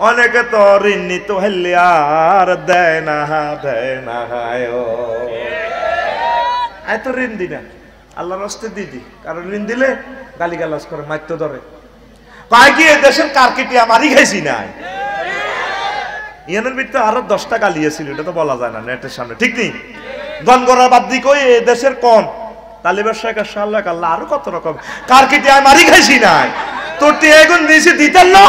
অনেকে তো ঋণ নিত হেললে আর দেয় না আয় তো ঋণ দি না, আল্লাহর রাস্তে দিদি, কারণ ঋণ দিলে গালিগালাজ করে, মারতে ধরে। পায় কি দেশের কারকিটি আমারই খাইছি নাই, ইয়ানের ভিতরে আরো 10টা গালিয়েছিল, এটা তো বলা যায় না নেটের সামনে, ঠিক নেই? গনগরা বাদ দি কই এ দেশের কোন তালিবের শেখ সাল্লাহ আল্লাহ আরো কত রকম কারকিটি আমারই খাইছি নাই, তোর তে এগুন নিচে দিতেন না।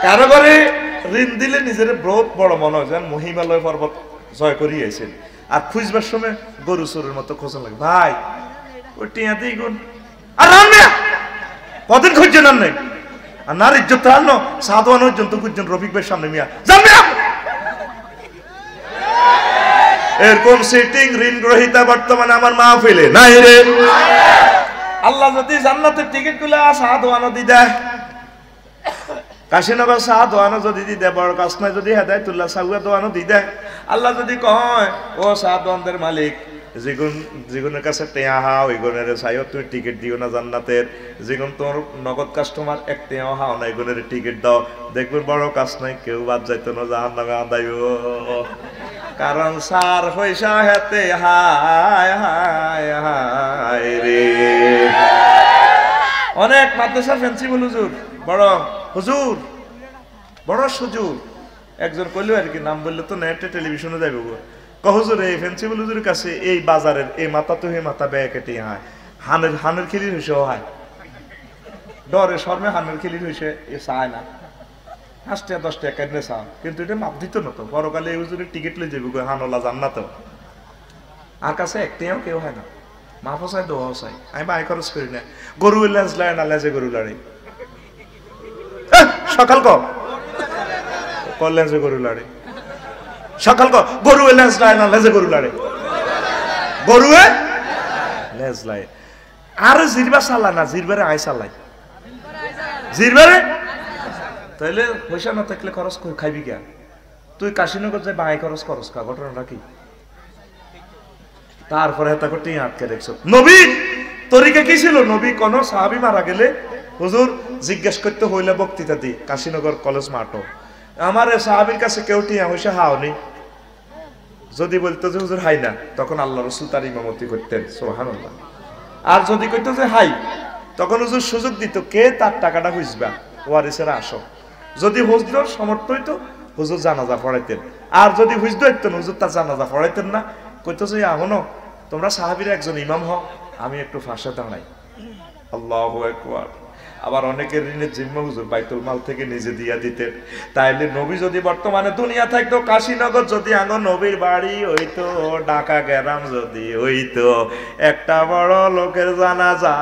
কারো করে ঋণ দিলে নিজের বহুত বড় মনে হয়, যেন মহিমালয় পর্বত জয় করিয়েছেন। আর খুঁজবার সময় গরু চোরের মতো খোঁজা লাগে, ভাই ওই টিয়াতেই গুণ আর রান্না কদিন খুঁজছেন আর নেই, আর নার ইজ্জত আনো সাধুয়ান পর্যন্ত খুঁজছেন রফিক ভাইয়ের সামনে মিয়া জানবে না। এরকম সিটিং ঋণ গ্রহীতা বর্তমানে আমার মাহফিলে নাই রে। আল্লাহ যদি জান্নাতের টিকিট গুলো সাধুয়ানো দি দেয়, কাশীনগর শাহ দোয়ানো যদি দি দেয়, বড় কাসনায় যদি হেদায়তুল্লাহ সাহুয়া দোয়ানো দি দেয়, আল্লাহ যদি কয় ও শাহ দোয়ানদের মালিক যেগুনের কাছে টেয়া হা ওই গুণের চাইও তুমি টিকিট দিও না জান্নাতের, যেগুন তোর নগদ কাস্টমার এক টেয়াও হাও না এগুনের টিকিট দাও, দেখবেন বড় কাজ নাই কেউ বাদ যাইতো না জাহান্নামে আদায়ও, কারণ সার পয়সা হেতে হায় হায় হায় রে। অনেক মাদ্রাসার প্রিন্সিপাল হুজুর, বড় হুজুর, বড় সুজুর, একজন কইল আর কি, নাম বললে তো নেটে টেলিভিশনে যাইব, হুজুর এই প্রিন্সিপাল হুজুরের কাছে এই বাজারের এই মাথা তো হে মাথা ব্যয় কেটে হয়, হানের খিলির হয়েছে হয়, ডরে শর্মে হানের খিলির হয়েছে এ চায় না, 5 টাকা 10 টাকা কেটে চাও, কিন্তু এটা মাপ দিত না তো, পরকালে এই হুজুরের টিকিট লই যাবো হানলা জান্নাত, আর কাছে একটাও কেউ হয় না, মাফও চাই দোয়াও চাই, আমি বাই খরচ করি না, গরু লেজ লায় না লেজে গরু লাড়ে, সকাল লেজে গরু লাড়ে, সকাল গরু লেজ লায় না লেজে গরু লাড়ে, গরুয়ে লেজ লায়, আর জিরবা চালা না জিরবারে আয় চালাই, জিরবারে তাইলে পয়সা না থাকলে খরচ খাইবি কে? তুই কাশীনগর যাই বাই খরচ খরচ খা, ঘটনাটা কি? তারপরে হেতা করতে আটকে দেখছো। নবী তরিকা কি ছিল? নবী কোন সাহাবী মারা গেলে হুজুর জিজ্ঞেস করতে হইলে বক্তৃতা দি কাশীনগর কলেজ মাঠও, আমার সাহাবীর কাছে কেউ টিয়া হইসা হাওনি, যদি বলতো যে হুজুর হাই না, তখন আল্লাহ রাসূল তার ইমামতি করতেন, সুবহানাল্লাহ। আর যদি কইতো যে হাই, তখন হুজুর সুযোগ দিত কে তার টাকাটা খুঁজবা, ওয়ারিসেরা আসো, যদি হুজুর সমর্থ হইতো হুজুর জানাজা পড়াইতেন, আর যদি হুজুর হইতেন হুজুর তার জানাজা পড়াইতেন না, কইতো যে এখনো তোমরা সাহাবীর একজন ইমাম হও, আমি একটু ফাঁসে দাঁড়াই, আল্লাহু আকবার। আবার অনেকের ঋণের জিম্মা হুজুর বাইতুল মাল থেকে নিজে দিয়া দিতেন। তাইলে নবী যদি বর্তমানে দুনিয়া থাকতো, কাশীনগর যদি আঙ্গ নবীর বাড়ি হইতো, ঢাকা গ্রাম যদি হইতো, একটা বড় লোকের জানাজা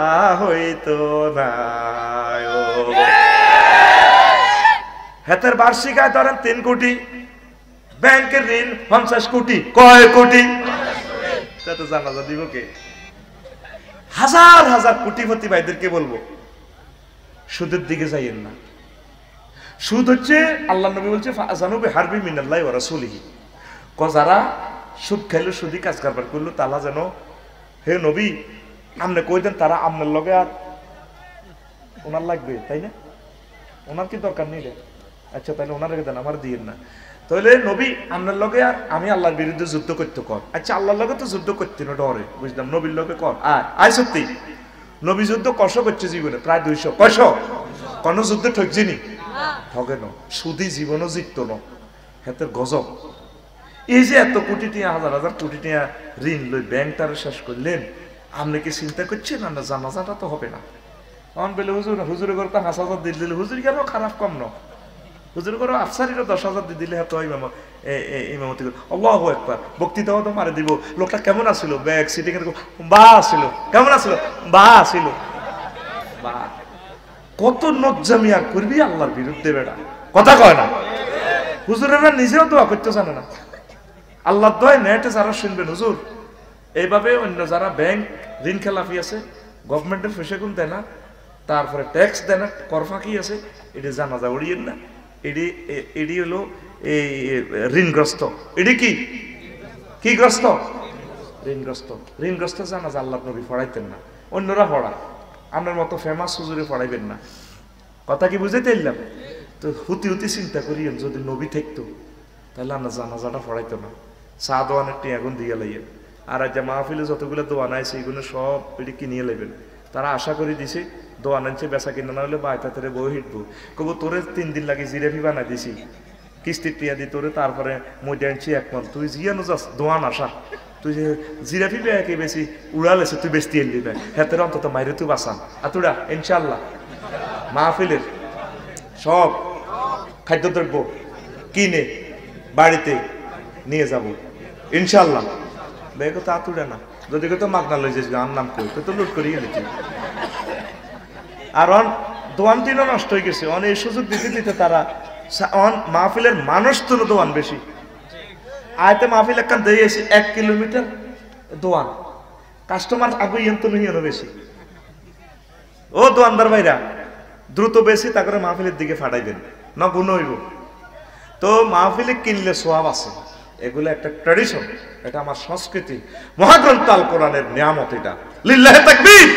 হইতো না। হেতের বার্ষিক আয় ধরেন 3 কোটি, ব্যাংকের ঋণ 50 কোটি, কয় কোটি? তাতে জানাজা দিব কে? হাজার হাজার কোটিপতি ভাইদেরকে বলবো সুদের দিকে যাইয়েন না। সুদ হচ্ছে আল্লাহ নবী বলছে ফাজানুবি হারবি মিনাল্লাহি ওয়া রাসূলিহি, যারা সুদ খাইলো সুদি কাজ কারবার করলো তারা যেন, হে নবী আপনি কই দেন তারা আপনার লগে আর ওনার লাগবে, তাই না? ওনার কি দরকার নেই রে, আচ্ছা তাহলে ওনার রেখে দেন, আমার দিয়েন না। তাহলে নবী আপনার লগে আর আমি আল্লাহর বিরুদ্ধে যুদ্ধ করতে কর, আচ্ছা আল্লাহর লগে তো যুদ্ধ করতে না ডরে, বুঝলাম, নবীর লগে কর, আয় সত্যি নবী যুদ্ধ কষ্ট করছে জীবনে প্রায় 200, কয়শো, কোন যুদ্ধে ঠকছিনি, ঠকে ন, সুদি জীবনও জিতত ন, হেতের গজব। এই যে এত কোটি টিয়া, হাজার হাজার কোটি টিয়া ঋণ লই ব্যাংকটারে শেষ করলেন, আপনি কি চিন্তা করছেন না জানাজাটা তো হবে না? তখন বলে হুজুর, হুজুরের ঘর তো 5,000 দিয়ে দিলে, হুজুর কেন খারাপ কম ন, হুজুর ঘর আফসারিরও 10,000 দিয়ে দিলে এত ইমামতি করে, আল্লাহু আকবার, বক্তৃতাও তো মারে দিব, লোকটা কেমন আসছিল, ব্যাগ সিটিং এর বা আসছিল, কেমন আসছিল, বা আসছিল, বা কত নজ্জামিয়া করবি আল্লাহর বিরুদ্ধে, বেড়া কথা কয় না। হুজুরেরা নিজেও দোয়া করতে জানে না, আল্লাহর দোয়ায় নেটে যারা শুনবেন হুজুর, এইভাবে অন্য যারা ব্যাংক ঋণ খেলাফি আছে, গভর্নমেন্টের ফেসে গুণ দেয় না, তারপরে ট্যাক্স দেয় না, কর ফাঁকি আছে, এটি জানাজা উড়িয়েন না, এটি হলো এই ঋণগ্রস্ত, এটি কি গ্রস্ত, ঋণগ্রস্ত। ঋণগ্রস্ত জানাজা আল্লাহর নবী পড়াইতেন না, অন্যরা পড়ায়, আপনার মতো ফেমাস হুজুরে পড়াইবেন না। কথা কি বুঝাইতে এলাম? তো হুতি হুতি চিন্তা করি যদি নবী থাকতো তাহলে আমরা জানাজাটা পড়াইতো না, চা দোয়ানের টি এখন দিয়ে লাইয়েন। আর আজ মাহফিলে যতগুলো দোয়ান আছে এইগুলো সব এটি কিনিয়ে লাইবেন। তারা আশা করে দিছে দোয়ান আনছে বেচা কিনা না হলে বাইতা তারে বই হিটবো, কবু তোরে 3 দিন লাগে জিরেফি বানাই দিছি কিস্তির টিয়া দি তোরে, তারপরে মধ্যে আনছি 1 মাস, তুই জিয়ানো যাস দোয়ান আসা, তুই যে জিরাফি বেয়াকে বেশি উড়ালেছে তুই বেশি এলি বে হেতের অন্তত মাইরে তুই বাঁচান। আতুরা ইনশাল্লাহ মাহফিলের সব খাদ্যদ্রব্য কিনে বাড়িতে নিয়ে যাব ইনশাল্লাহ। বেগো তা তুড়ে না, যদি তো মাগনা লই যাস আর নাম কই তো লুট করিয়ে নিচ্ছি। আর অন দোয়ান তিনও নষ্ট হয়ে গেছে, অন এই সুযোগ দিতে দিতে তারা অন মাহফিলের মানুষ তো দোয়ান বেশি। আয়তে মাহফিল একখান দিয়ে এসে 1 কিলোমিটার দোয়ান, কাস্টমার আগে তো নই বেশি। ও দোয়ানদার ভাইরা দ্রুত বেশি তা করে মাহফিলের দিকে ফাটাইবেন না গুণ হইব। তো মাহফিলে কিনলে সোয়াব আছে, এগুলো একটা ট্র্যাডিশন, এটা আমার সংস্কৃতি, মহাগ্রন্থ আল কোরআনের নিয়ামত। এটা লিল্লাহি তাকবীর।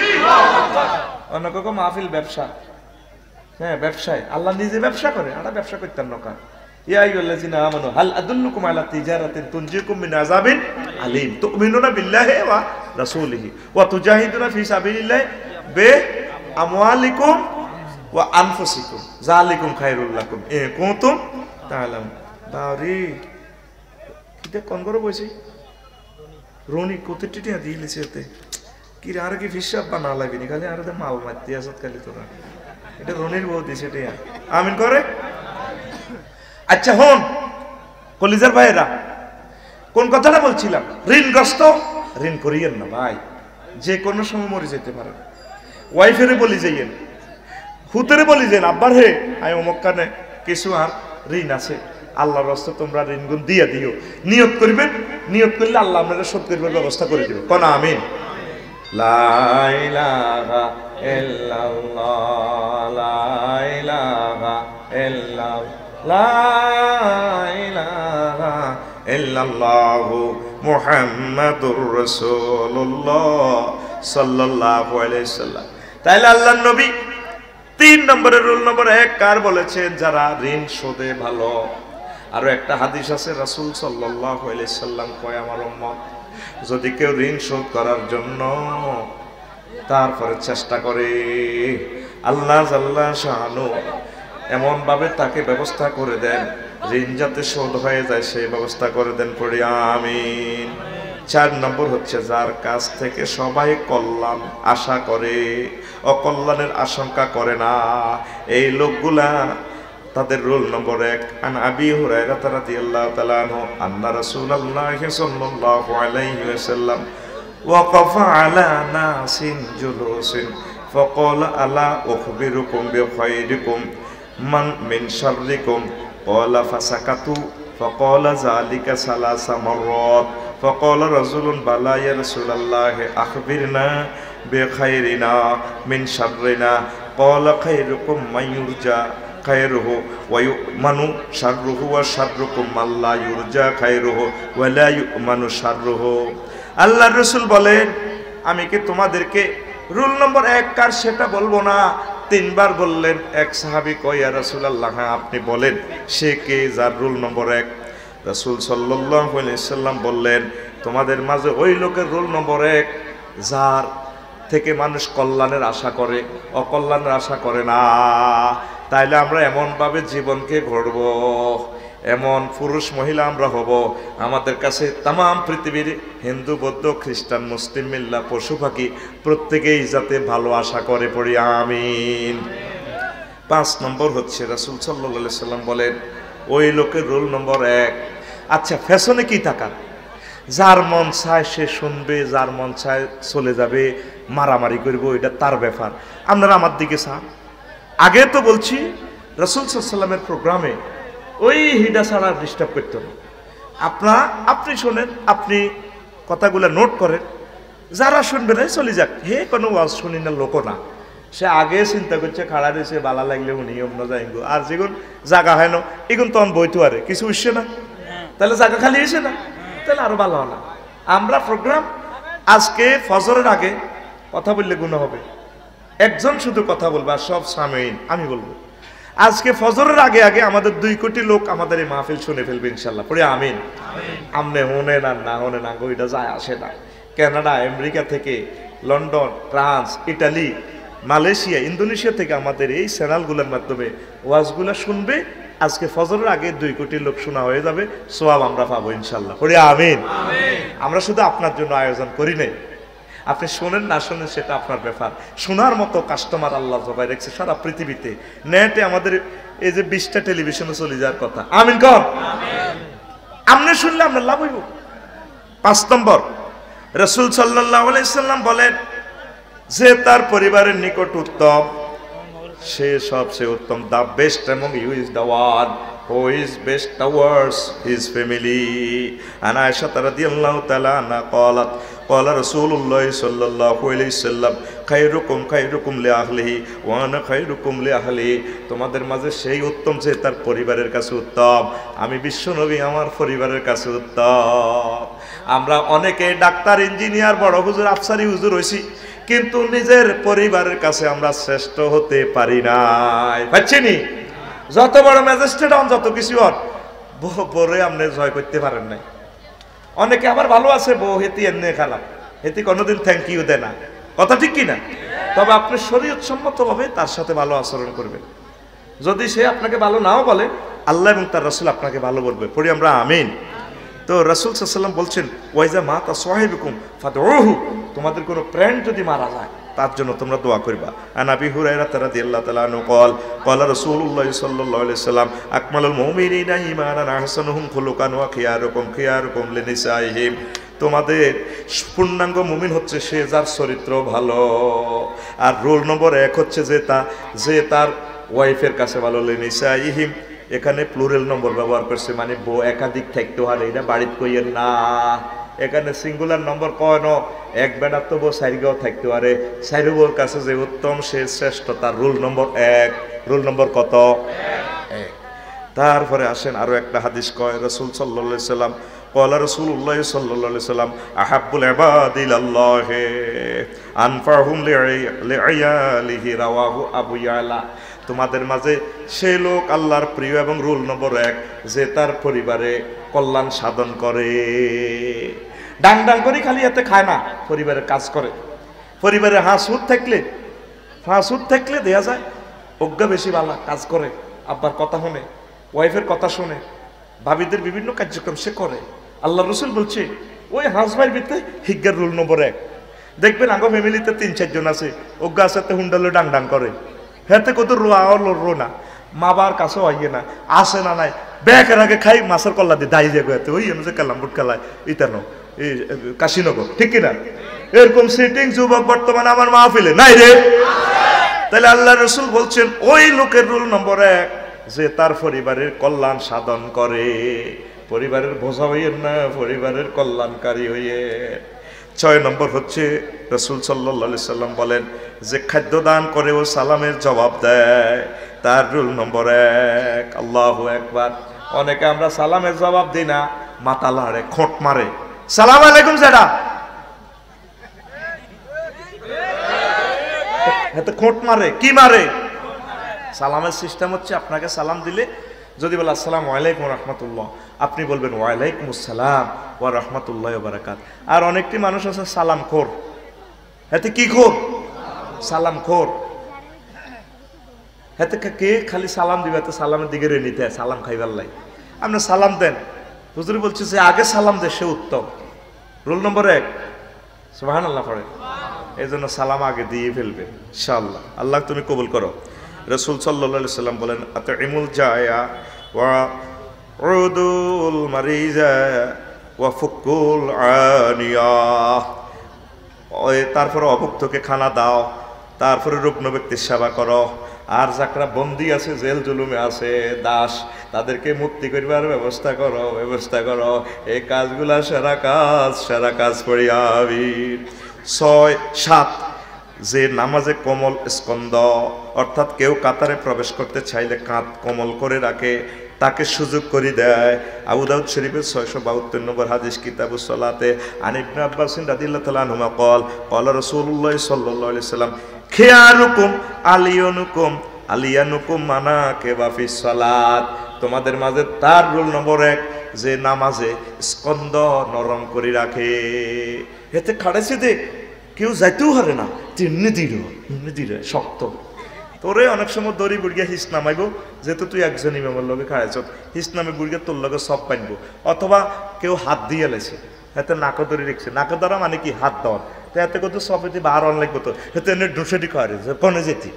অন্য কাউকে মাহফিল ব্যবসা, হ্যাঁ ব্যবসায় আল্লাহ নিজে ব্যবসা করে, আমরা ব্যবসা করতাম না। ইয়া আইয়ুহাল্লাযিনা আমানু হাল আদুল্লুকুম আলা তিজারাতিন তুনজিকুম মিন আযাবিন আলীম তুমিনুনা বিল্লাহি ওয়া রাসূলিহি ওয়া তুজাহিদুনা ফি সাবিলিল্লাহি বে আমওয়ালিকুম ওয়া আনফুসিকুম যালিকুম খায়রুল লাকুম ইন কুনতুম তাআলামুন। বাউরি কিটা কোন করে বইছি রনি কতটিটা দিয়েছে এতে কি আর কি হিসাব বানা লাগেনি, খালি আর মাল মারতে আসত খালি তোরা। এটা রনির বউ দিছে এটা, আমিন করে। আচ্ছা হন কলিজার ভাইরা, কোন কথাটা বলছিলাম? ঋণগ্রস্ত ঋণ করিয়েন না ভাই, যে কোনো সময় মরে যেতে পারেন। ওয়াইফেরে বলি যাইয়েন, হুতেরে বলি যাইন আব্বার হে আই অমুক কানে কিছু আর ঋণ আছে, আল্লাহর রাস্তা তোমরা ঋণগুণ দিয়ে দিও। নিয়ত করবেন, নিয়ত করলে আল্লাহ আপনারা শোধ করবার ব্যবস্থা করে দিবে। কোন আমিন। লা ইলাহা ইল্লাল্লাহ লা ইলাহা ইল্লাল্লাহ লা ইলাহা ইল্লাল্লাহু মুহাম্মাদুর রাসূলুল্লাহ সাল্লাল্লাহু আলাইহি সাল্লাম। তাইলে আল্লাহর নবী 3 নম্বরের রুল নম্বর 1 কার বলেছেন? যারা ঋণ শোধে ভালো। আরো একটা হাদিস আছে, রাসূল সাল্লাল্লাহু আলাইহি সাল্লাম কয় আমার উম্মত যদি কেউ ঋণ শোধ করার জন্য তারপরে চেষ্টা করে, আল্লাহ জাল্লা শানু এমন ভাবে তাকে ব্যবস্থা করে দেন ঋণ যাতে শোধ হয়ে যায় সেই ব্যবস্থা করে দেন। পড়ি আমিন। 4 নম্বর হচ্ছে যার কাছ থেকে সবাই কল্যাণ আশা করে, অকল্যাণের আশঙ্কা করে না, এই লোকগুলা তাদের রোল নম্বর 1। আন আবি হুরায়রা রাদিয়াল্লাহু তাআলা আনহু আন্না রাসূলুল্লাহি সাল্লাল্লাহু আলাইহি ওয়াসাল্লাম ওয়াকাফা আলা নাসিন জুলুসিন ফাকালা আলা উখবিরুকুম বিখায়রিকুম মান মিন শাররিকুম ক্বালা ফাসাকাতু ফাকালা যালিকা সালাসা মাররাত ফাকালা রাজুলুন বালা ইয়া রাসূলুল্লাহ আখবিরনা বিখায়রিনা মিন শাররিনা ক্বালা খায়রুকুম মাইয়ুরজা খায়রুহু ওয়া ইউমানু শাররুহু ওয়া শাররুকুম মাল্লা ইউরজা খায়রুহু ওয়া লা ইউমানু শাররুহু। আল্লাহর রাসূল বলেন আমি কি তোমাদেরকে রুল নম্বর 1 কার সেটা বলবো না? 3 বার বললেন। এক সাহাবী কয় ইয়া রাসূলুল্লাহ হ্যাঁ আপনি বলেন সে কে যার রুল নম্বর 1? রাসূল সাল্লাল্লাহু আলাইহি সাল্লাম বললেন তোমাদের মাঝে ওই লোকের রুল নম্বর 1 যার থেকে মানুষ কল্যাণের আশা করে, অকল্যাণের আশা করে না। তাইলে আমরা এমনভাবে জীবনকে গড়ব, এমন পুরুষ মহিলা আমরা হব, আমাদের কাছে তাম পৃথিবীর হিন্দু বৌদ্ধ খ্রিস্টান মুসলিম মিল্লা পশু পাখি প্রত্যেকেই যাতে ভালো আশা করে। পড়ি আমিন। 5 নম্বর হচ্ছে রাসূল সাল্লাল্লাহু আলাইহি সাল্লাম বলেন ওই লোকের রোল নম্বর 1। আচ্ছা ফ্যাশনে কি টাকা? যার মন চায় সে শুনবে, যার মন চায় চলে যাবে, মারামারি করবো, এটা তার ব্যাপার। আপনারা আমার দিকে চান। আগে তো বলছি রাসূল সাল্লাল্লাহু আলাইহি সাল্লামের প্রোগ্রামে ওই হিডা ছাড়া ডিস্টার্ব করতে হবে। আপনি শোনেন, আপনি কথাগুলো নোট করেন, যারা শুনবে না চলে যাক, হে কোনো ওয়াজ শুনি না লোক না, সে আগে চিন্তা করছে খাড়া দিয়েছে বালা লাগলে নিয়ম না যাইব। আর যেগুন জায়গা হয় না এগুন তখন বইতে পারে কিছু উঠছে না, তাহলে জায়গা খালি হয়েছে না, তাহলে আরো ভালো হয় না। আমরা প্রোগ্রাম আজকে ফজরের আগে কথা বললে গুণ হবে, একজন শুধু কথা বলবে আর সব সামিন আমি বলবো। আজকে ফজরের আগে আগে আমাদের 2 কোটি লোক আমাদের এই মাহফিল শুনে ফেলবে ইনশাল্লাহ, পড়ে আমিন। আমনে হোনেন আর না হোনেন ওইটা যায় আসে না। কানাডা, আমেরিকা থেকে, London, France, Italy, Malaysia, Indonesia থেকে আমাদের এই চ্যানেলগুলোর মাধ্যমে ওয়াজগুলো শুনবে। আজকে ফজরের আগে 2 কোটি লোক শোনা হয়ে যাবে, সওয়াব আমরা পাবো ইনশাল্লাহ, পড়ে আমিন। আমরা শুধু আপনার জন্য আয়োজন করি নাই, আপনি শোনেন না শোনেন সেটা আপনার ব্যাপার। শোনার মতো কাস্টমার আল্লাহ জবাই রেখেছে সারা পৃথিবীতে। নেটে আমাদের এই যে 20টা টেলিভিশনে চলে যাওয়ার কথা, আমিন কর। আপনি শুনলে আপনার লাভ হইব। 5 নম্বর, রাসূল সাল্লাল্লাহু আলাইহি সাল্লাম বলেন যে তার পরিবারের নিকট উত্তম সে সবচেয়ে উত্তম। The best among you is the one who is best towards his family. And Aisha radhiyallahu ta'ala anha qalat qala Rasulullah sallallahu alayhi wasallam khairukum li ahlihi wa ana khairukum li ahli. তোমাদের মাঝে সেই উত্তম যে তার পরিবারের কাছে উত্তম, আমি বিশ্বনবী আমার পরিবারের কাছে উত্তম। আমরা অনেকে ডাক্তার, ইঞ্জিনিয়ার, বড় হুজুর, আফসারি হুজুর হইছি, কিন্তু নিজের পরিবারের কাছে আমরা শ্রেষ্ঠ হতে পারি নাই। পাচ্ছিনি? যত বড় ম্যাজিস্ট্রেট হন, যত কিছু হন, বড়ে আপনি জয় করতে পারেন নাই। অনেকে আবার ভালো আছে, বউ হেতি এনে খারাপ, হেতি কোনোদিন থ্যাংক ইউ দেয় না, কথা ঠিক কিনা? তবে আপনি শরীয়ত সম্মতভাবে তার সাথে ভালো আচরণ করবেন। যদি সে আপনাকে ভালো নাও বলে, আল্লাহ এবং তার রাসূল আপনাকে ভালো বলবে, পড়ি আমরা আমিন। তো রাসূল সাল্লাল্লাহু আলাইহি ওয়াসাল্লাম বলছেন ওয়াইজা মাতা সাহিবুকুম ফাদউহু, তোমাদের কোনো ফ্রেন্ড যদি মারা যায় তার জন্য তোমরা দোয়া করবা। আন আবি হুরায়রা রাদিয়াল্লাহু তাআলা আনহু ক্বালা রাসূলুল্লাহ সাল্লাল্লাহু আলাইহি ওয়াসাল্লাম আকমালুল মুমিনিনা ঈমানান আহসানুহুম খুলুকান ওয়া খিয়ারুকুম লিনিসাইহিম। তোমাদের পূর্ণাঙ্গ মুমিন হচ্ছে সে যার চরিত্র ভালো, আর রোল নম্বর 1 হচ্ছে যে তার ওয়াইফের কাছে ভালো। লিনিসাইহিম এখানে প্লুরাল নম্বর ব্যবহার করছে, মানে বউ একাধিক থাকতে হয়, এটা বাড়িত কইয়ের না। এখানে সিঙ্গুলার নম্বর কয়নো, এক বেড়া তো বউ সাইডগাও থাকতে পারে, সাইড বউর কাছে যে উত্তম সে শ্রেষ্ঠ, তার রুল নম্বর 1। রুল নম্বর কত? 1। তারপরে আসেন আরো একটা হাদিস কয় রাসূল সাল্লাল্লাহু আলাইহি সাল্লাম ক্বালা রাসূলুল্লাহ সাল্লাল্লাহু আলাইহি সাল্লাম আহাব্বুল ইবাদি ইলাল্লাহি আনফাহুম লিআয়ালিহি রাওয়াহু আবু ইয়ালা। তোমাদের মাঝে সেই লোক আল্লাহর প্রিয় এবং রুল নম্বর 1 যে তার পরিবারে কল্যাণ সাধন করে। ডাং ডাং করে খালি এতে খায় না, পরিবারের কাজ করে। পরিবারে হাসুদ থাকলে দেয়া যায় অজ্ঞা বেশি বালা কাজ করে, আব্বার কথা শুনে, ওয়াইফের কথা শুনে, ভাবিদের বিভিন্ন কার্যক্রম সে করে। আল্লাহ রসুল বলছে ওই হাসবাইয়ের ভিতরে হিজ্ঞার রুল নম্বর 1। দেখবেন আগো ফ্যামিলিতে 3-4 জন আছে, অজ্ঞা আছে হুন্ডালো ডাং ডাং করে, হেতে কত রো না, মা বাবার কাছেও আইয়ে না, আসে না নাই ব্যাকের আগে খাই মাছের কল্লা দিয়ে দাই যাবে, ওই যে কালামবুট খেলায় ইতানো এই কাশীনগর, ঠিক কিনা? এরকম সিটিং যুবক বর্তমানে আমার মাহফিলে নাই রে। তাহলে আল্লাহ রসুল বলছেন ওই লোকের রুল নম্বর 1 যে তার পরিবারের কল্যাণ সাধন করে। পরিবারের বোঝা হইয়েন না, পরিবারের কল্যাণকারী হইয়ে। 6 নম্বর হচ্ছে রাসূল সাল্লাল্লাহু আলাইহি সাল্লাম বলেন যে খাদ্য দান করে ও সালামের জবাব দেয়, তার রুল নম্বর 1। আল্লাহু আকবার। অনেকে আমরা সালামের জবাব দিই না, মাথা লাড়ে, খোঁট মারে, সালাম আলাইকুম সেটা এত খোঁট মারে, কি মারে? সালামের সিস্টেম হচ্ছে আপনাকে সালাম দিলে যদি বলে আসসালামু আলাইকুম ওয়া রাহমাতুল্লাহ, আপনি বলবেন ওয়া আলাইকুম আসসালাম ওয়া রাহমাতুল্লাহি ওয়া বারাকাত। আর অনেকটি মানুষ আছে সালাম খোর, এতে কি খোর? সালাম খোর। এতে কে খালি সালাম দিবে, এতে সালামের দিকে রে নিতে সালাম খাইবার লাই। আপনি সালাম দেন, হুজুর বলছে যে আগে সালাম দে সে উত্তম। রুল নম্বর 1 সুবহানাল্লাহ পড়ে, এই জন্য সালাম আগে দিয়ে ফেলবেন ইনশাআল্লাহ। আল্লাহ তুমি কবুল করো। রাসূল সাল্লাল্লাহু আলাইহি সাল্লাম বলেন আতইমুল জায়া ওয়া উদুল মারিজা ওয়া ফুকুল আনিয়া। তারপরে অভুক্তকে খানা দাও, তারপরে রুগ্ন ব্যক্তির সেবা করো, আর যারা বন্দী আছে, জেল জুলুমে আছে, দাস, তাদেরকে মুক্তি করিবার ব্যবস্থা করো। এই কাজগুলা সেরা কাজ করিয়া আমিন। 6-7 যে নামাজে কোমল স্কন্দ, অর্থাৎ কেউ কাতারে প্রবেশ করতে চাইলে কাঁধ কোমল করে রাখে, তাকে সুযোগ করে দেয়। আবু দাউদ শরীফের 672 নম্বর হাদিস কিতাবুস সালাতে আন ইবনে আব্বাস রাদিয়াল্লাহু তাআলা আনহুমা ক্বালা রাসূলুল্লাহ সাল্লাল্লাহু আলাইহি সাল্লাম খিয়ারুকুম আলিয়ানুকুম মানাকিবা ফিস সালাত। তোমাদের মাঝে তার রুল নম্বর 1 যে নামাজে স্কন্দ নরম করে রাখে। এতে খাড়াইছে দেখ কেউ যাইতেও হারে না, তেমনি দৃঢ় শক্ত। তোরে অনেক সময় দড়ি বুড়িয়া হিস নামাইব, যেহেতু তুই একজন ইমামের লগে খাড়াইছ, হিস নামে বুড়িয়া তোর লগে সব পাইব। অথবা কেউ হাত দিয়ে লেছে, এতে নাকো দড়ি রেখছে, নাকো দ্বারা মানে কি হাত দেওয়ার, তো এতে কত সব এতে বার অন লাগবো, তো এতে এনে ডুসেটি খাওয়ারে পনে যেতি।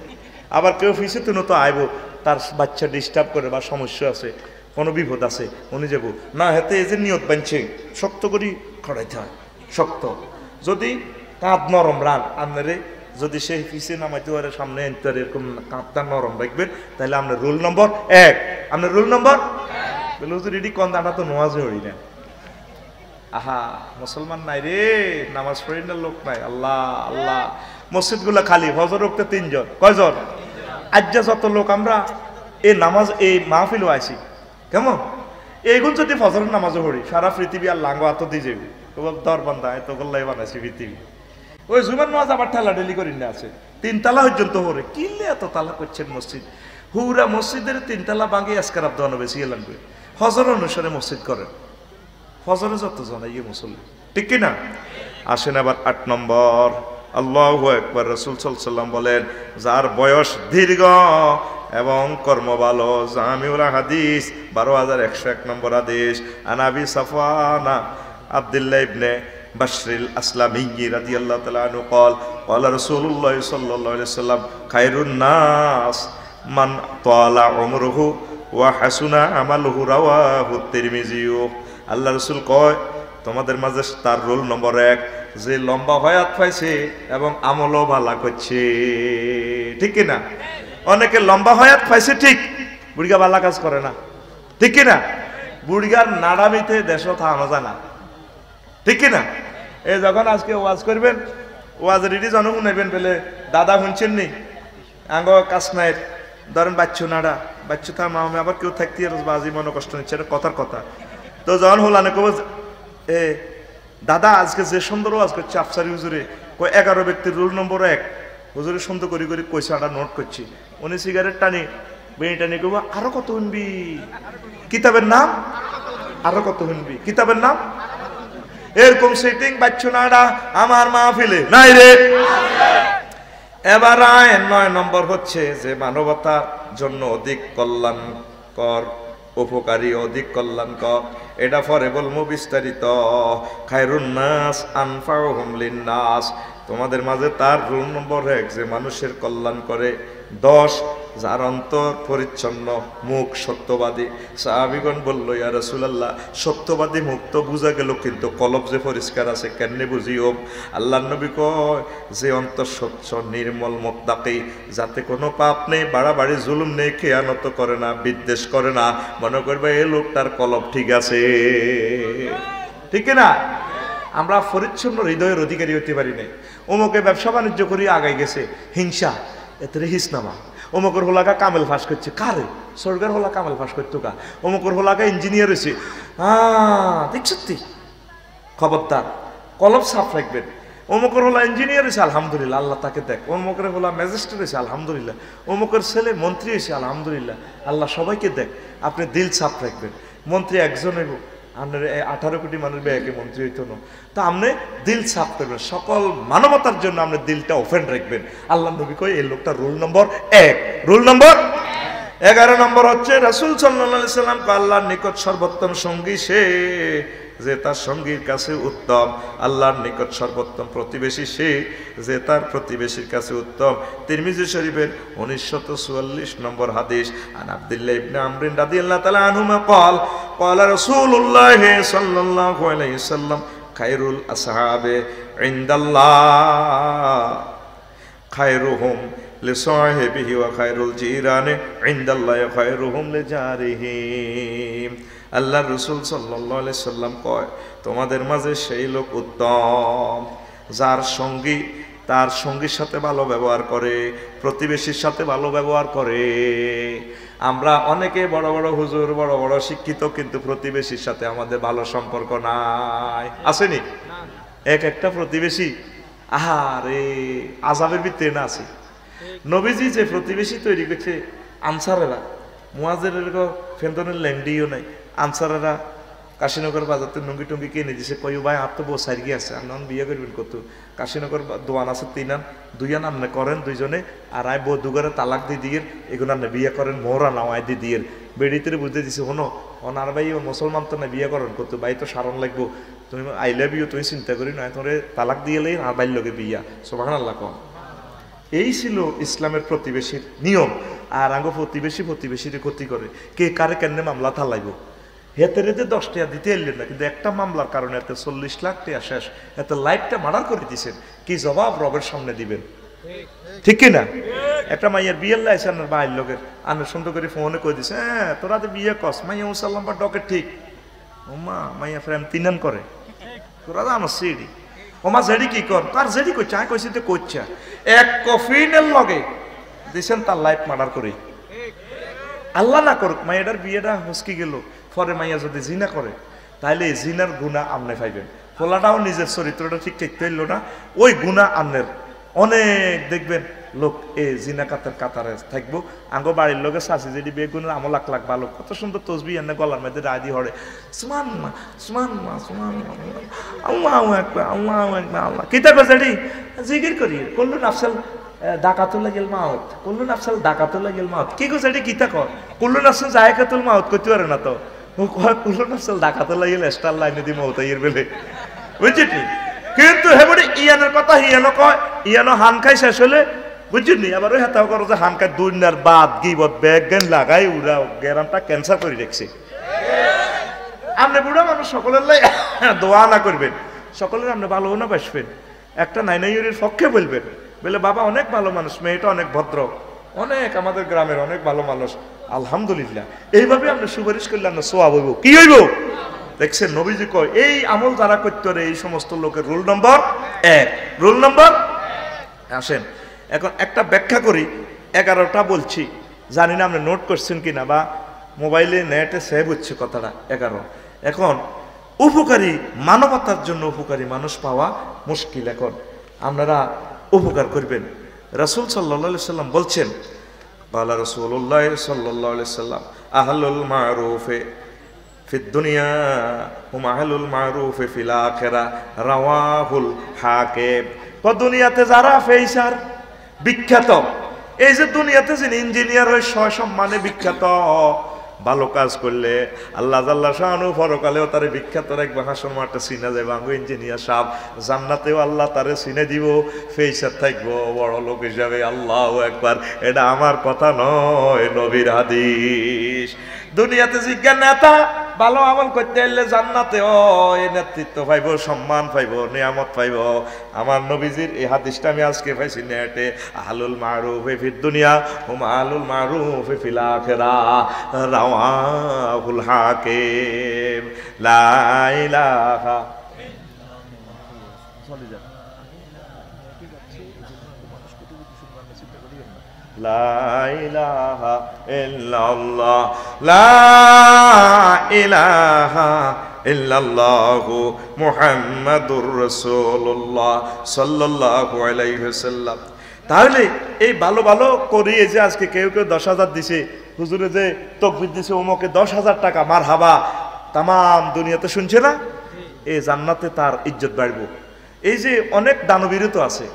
আবার কেউ ফিসে তুই তো আইব, তার বাচ্চা ডিস্টার্ব করে বা সমস্যা আছে, কোনো বিপদ আছে, উনি যাব না, হেতে এই যে নিয়ত বানছে শক্ত করি খড়াইতে হয়, শক্ত। যদি কাঁধ নরম রান আপনারে, যদি সেই পিছিয়ে নামাইতে পারে সামনে আনতে পারে, এরকম কাঁধটা নরম রাখবেন, তাহলে আপনার রুল নম্বর 1। আপনার রুল নম্বর বলে হুজুর এটি কোন দাঁড়া তো নামাজে হই না। আহা মুসলমান নাই রে, নামাজ পড়ি না লোক নাই। আল্লাহ আল্লাহ, মসজিদ গুলা খালি, ফজর উঠতে 3 জন, কয়জন? আজ্জা যত লোক আমরা এই নামাজ এই মাহফিল আইছি কেমন, এইগুলো যদি ফজরের নামাজও পড়ি, সারা পৃথিবী আর লাঙ্গ আত দিয়ে যাবি, দর বান্ধা এত গোল্লাই বানাইছি পৃথিবী। ওই জুমার নামাজ আবার ঠেলা ঠেলি করি না আছে, 3 তালা পর্যন্ত হরে, কিনলে এত তালা করছেন মসজিদ। হুরা মসজিদের 3 তালা ভাঙে আজকার আব্দানো বেশি লাগবে। ফজর অনুসারে মসজিদ করেন, ফজরে যত জানাইয়ে মুসল্লি, ঠিক কিনা? আসেন আবার 8 নম্বর, আল্লাহু আকবার। রাসূল সাল্লাল্লাহু আলাইহি ওয়াসাল্লাম বলেন, যার বয়স দীর্ঘ এবং কর্ম ভালো, জামিউল হাদিস 12101 নম্বর হাদিস, আনাবি সাফওয়ানা আব্দুল্লাহ ইবনে বাশরিল আসলামী রাদিয়াল্লাহু তাআলা আনহু قال قال رسول الله صلى الله عليه وسلم خير الناس من طال عمره وحسن عمله رواه الترمذي। আল্লাহ রাসূল কয়, তোমাদের মাঝে তার রোল নম্বর 1 যে লম্বা হায়াত পাইছে এবং আমলও ভালো করছে, ঠিক কি না? অনেকে লম্বা হায়াত পাইছে ঠিক, বুড়িগা ভালো কাজ করে না, ঠিক কি না? বুড়িগার নাড়ামিতে দেশও থামা যায় না, ঠিক কি না? এই যখন আজকে ওয়াজ করবেন, ওয়াজ রেডি জন শুনাইবেন, পেলে দাদা শুনছেন নি আঙ্গ কাজ নাই, ধরেন বাচ্চু নাড়া, বাচ্চু থামা, আমি আবার কেউ থাকতে বাজি মনে কষ্ট নিচ্ছে, এটা কথার কথা। তো যখন হলানে কব এ দাদা আজকে যে সুন্দর ওয়াজ করছে আফসারি হুজুরে, 11 ব্যক্তির রুল নম্বর 1 হুজুরে সুন্দর করি করি কইছে, আটা নোট করছি। উনি সিগারেট টানি বেড়ি টানি কব আরো কত শুনবি, কিতাবের নাম আরো কত শুনবি, কিতাবের নাম। এরকম সেটিং বাচ্চু নাড়া আমার মাহফিলে নাই রে। এবার 9 নম্বর হচ্ছে যে মানবতার জন্য অধিক কল্যাণকর, উপকারী, অধিক কল্যাণকর। এটা পরে বলবো বিস্তারিত। খায়রুন নাস আনফাউহুম লিন্নাস, তোমাদের মাঝে তার রুল নম্বর 1 যে মানুষের কল্যাণ করে। 10 যার অন্তর পরিচ্ছন্ন, মুখ সত্যবাদী। সাহাবীগণ বলল, ইয়া রাসূলুল্লাহ, সত্যবাদী মুখ তো বুঝা গেল, কিন্তু কলব যে পরিষ্কার আছে কেমনে বুঝিও? আল্লাহর নবী কয় যে অন্তর স্বচ্ছ নির্মল মুত্তাকি, যাতে কোনো পাপ নেই, বাড়াবাড়ি জুলুম নেই, খেয়ানত করে না, বিদ্বেষ করে না, মনে করবে এই লোকটার কলব ঠিক আছে, ঠিক না? আমরা পরিচ্ছন্ন হৃদয়ের অধিকারী হতে পারি নাই। অমুকে ব্যবসা বাণিজ্য করি আগাই গেছে, হিংসা, এতে হিসনামা। অমুকের হোলাকা কামেল ফাঁস করছে, কারে সরকার হোলা কামেল ফাঁস করতো কা, অমুকের হোলাকা ইঞ্জিনিয়ার হয়েছে, দেখছি খবরদার, কলব সাফ রাখবেন। অমুকের হোলা ইঞ্জিনিয়ার হয়েছে, আলহামদুলিল্লাহ, আল্লাহ তাকে দেখ। অমুকের হোলা ম্যাজিস্ট্রেট হয়েছে, আলহামদুলিল্লাহ। অমুকের ছেলে মন্ত্রী হয়েছে, আলহামদুলিল্লাহ, আল্লাহ সবাইকে দেখ। আপনি দিল সাফ রাখবেন। মন্ত্রী একজন হইব, আপনার 18 কোটি মানুষ ব্যাকে মন্ত্রী হইতো না, তা আপনি দিল সাফ করবেন, সকল মানবতার জন্য আপনি দিলটা ওপেন রাখবেন। আল্লাহ নবী কয় এই লোকটা রুল নম্বর 1। রুল নম্বর 11 নম্বর হচ্ছে রাসূল সাল্লাল্লাহু আলাইহি সাল্লাম আল্লাহর নিকট সর্বোত্তম সঙ্গী সে যে তার সঙ্গীর কাছে উত্তম। আল্লাহর নিকট সর্বোত্তম প্রতিবেশী সে যে তার প্রতিবেশীর কাছে উত্তম। তিরমিজি শরীফের 1944 নম্বর হাদিস। আন আব্দুল্লাহ ইবনে আমর রাদিয়াল্লাহু তাআলা আনহুমা قال قال رسول الله صلى الله عليه وسلم خير الأصحاب عند الله خيرهم لصاحبه وخير الجيران عند الله خيرهم لجارهم। আল্লাহ রাসূল সাল্লাল্লাহু আলাইহি সাল্লাম কয়, তোমাদের মাঝে সেই লোক উত্তম যার সঙ্গী তার সঙ্গীর সাথে ভালো ব্যবহার করে, প্রতিবেশীর সাথে ভালো ব্যবহার করে। আমরা অনেকে বড় বড় হুজুর, বড় বড় শিক্ষিত, কিন্তু প্রতিবেশীর সাথে আমাদের ভালো সম্পর্ক নাই, আসেনি? এক একটা প্রতিবেশী আহারে আযাবের ভিতরে না আছে। নবীজি যে প্রতিবেশী তৈরি করছে আনসারেরা, মুয়াজিরের ফেন্দনের ল্যাংডিও নাই, আনসারেরা কাশীনগর বাজারতে নুঙ্গি টুঙ্গি কিনে দিছে, কই ভাই আর তো বউ সাইড আছে, আর নন বিয়ে করবেন কত? কাশীনগর দোয়ান আছে 3 আন, 2 আন আপনি করেন দুইজনে, আর আই বউ দুগারে তালাক দিয়ে এগুলো আপনি বিয়ে করেন, মোহরা নাওয়াই দিয়ে বেড়িতে বুঝতে দিছে, হনো ওনার ভাই মুসলমান তো না বিয়ে করেন কত? ভাই তো সারণ লাগবো, তুমি আই লাভ ইউ তুমি চিন্তা করি না, তোরে তালাক দিয়ে লাই আর বাইর লগে বিয়া, সুবহানাল্লাহ কম। এই ছিল ইসলামের প্রতিবেশীর নিয়ম। আর আঙ্গ প্রতিবেশীর ক্ষতি করে, কে কারে কেন মামলা থালাইব, হেতেরে যে 10 টাকা দিতে এলেন না, কিন্তু একটা মামলার কারণে এতে 40 লাখ টাকা শেষ, এত লাইফটা মার্ডার করে দিচ্ছেন, কি জবাব রবের সামনে দিবেন? ঠিক কিনা? একটা মাইয়ার বিয়ের লাইছে আপনার ভাইয়ের লোকের, আনার সুন্দর করে ফোনে কই দিছে, হ্যাঁ তোরা তো বিয়ে কস, মাইয়া মুসাল্লাম বা ডকে ঠিক, ওমা মাইয়া প্রেম 3 আন করে, তোরা তো আমার সিডি, ওমা জেডি কি কর, তার জেডি কইছে, আমি কইছি তো কইছা, এক কফিনের লগে দিছেন তার লাইফ মার্ডার করে। আল্লাহ না করুক মাইয়াটার বিয়েটা হসকি গেল, পরে মাইয়া যদি জিনা করে, তাহলে এই জিনার গুনাহ আপনি পাইবেন। ফলাটাও নিজের চরিত্রটা ঠিক থাকতে হইল না, ওই গুনাহ আপনার। অনেক দেখবেন লোক এই জিনা কাতারে থাকবো, আঙ্গো বাড়ির লোকের শাশি যেটি বেগুনের আমল লাখ লাখ ভালো, কত সুন্দর তসবি এনে গলার মধ্যে রাজি হরে, সুমান মা সুমান মা সুমান আল্লাহু আকবার আল্লাহু আকবার আল্লাহ কিতা কইছাডি জিকির করি কল্লু নাফসাল ডাকাতুল লাগিল মাউত, কল্লু নাফসাল ডাকাতুল লাগিল মাউত, কি কইছাডি কিতা কর, কল্লু নাফসাল জায়কাতুল মাউত কইতে পারে না তো, ও কয় কল্লু নাফসাল ডাকাতুল লাগিল স্টার লাইনে দি মাউত আইর বেলে, বুঝছিস? কিন্তু হেবড়ি ইয়ানের কথা হিয়ানো কয়, ইয়ানো হান খাই শেষ হলে বুঝছিনি, আবার ওই হাতাও করো যে হান খাই দুনিয়ার বাদ গিবত ব্যাগ গেন লাগাই উড়া গ্যারামটা ক্যান্সার করে রেখেছে। আপনি বুড়া মানুষ সকলের লাই দোয়া না করবেন, সকলের আপনি ভালো না বাসবেন, একটা নাইনাইয়ের পক্ষে বলবেন, বলে বাবা অনেক ভালো মানুষ, মেয়েটা অনেক ভদ্র, অনেক আমাদের গ্রামের অনেক ভালো মানুষ, আলহামদুলিল্লাহ, এইভাবে আপনি সুপারিশ করলে আপনার সোয়াব হইব, কি হইব? দেখছেন নবীজি কয় এই আমল যারা করতে পারে এই সমস্ত লোকের রুল নম্বর 1। রুল নম্বর আসেন এখন একটা ব্যাখ্যা করি, 11টা বলছি, জানি না আপনি নোট করছেন কিনা বা মোবাইলে নেটে সেভ হচ্ছে কথাটা 11। এখন উপকারী, মানবতার জন্য উপকারী মানুষ পাওয়া মুশকিল, এখন আপনারা উপকার করবেন। রাসূল সাল্লাল্লাহু আলাইহি সাল্লাম বলছেন, বালা রাসূলুল্লাহ সাল্লাল্লাহু আলাইহি সাল্লাম আহলুল মারুফে ফিদ দুনিয়া হুম আহলুল মারুফে ফিল আখিরা, রাওয়াহুল হাকিম। দুনিয়াতে যারা ফেইসার বিখ্যাত, এই যে দুনিয়াতে যিনি ইঞ্জিনিয়ার হয়ে সম্মানে বিখ্যাত, ভালো কাজ করলে আল্লাহ জাল্লা শানু পরকালেও তারে বিখ্যাত রাখবে, হাসর মাঠে চিনা যাবে আঙ্গো ইঞ্জিনিয়ার সাহেব, জান্নাতেও আল্লাহ তারে চিনে দিব, ফেইসার থাকবো বড় লোক হিসাবে। আল্লাহু আকবার, এটা আমার কথা নয়, নবীর হাদিস। দুনিয়াতে জিজ্ঞান নেতা ভালো আমল করতে এলে জান্নাতে এই নেতৃত্ব পাইব, সম্মান পাইব, নিয়ামত পাইব। আমার নবীজির এই হাদিসটা আমি আজকে পাইছি নেটে, আহলুল মারুফে ফিদ দুনিয়া হুম আহলুল মারুফে ফিল আখিরা, রাওয়াহুল হাকিম। লা ইলাহা লা ইলাহা ইল্লাল্লাহ, লা ইলাহা ইল্লাল্লাহু মুহাম্মাদুর রাসূলুল্লাহ সাল্লাল্লাহু আলাইহি ওয়াসাল্লাম। তাহলে এই ভালো ভালো করিয়ে যে আজকে কেউ কেউ 10,000 দিছে, হুজুরে যে তাকবীর দিছে ওমকে 10,000 টাকা, মারহাবা, তামাম দুনিয়াতে শুনছে না, এই জান্নাতে তার ইজ্জত বাড়বে। এই যে অনেক দানবীর তো আছে,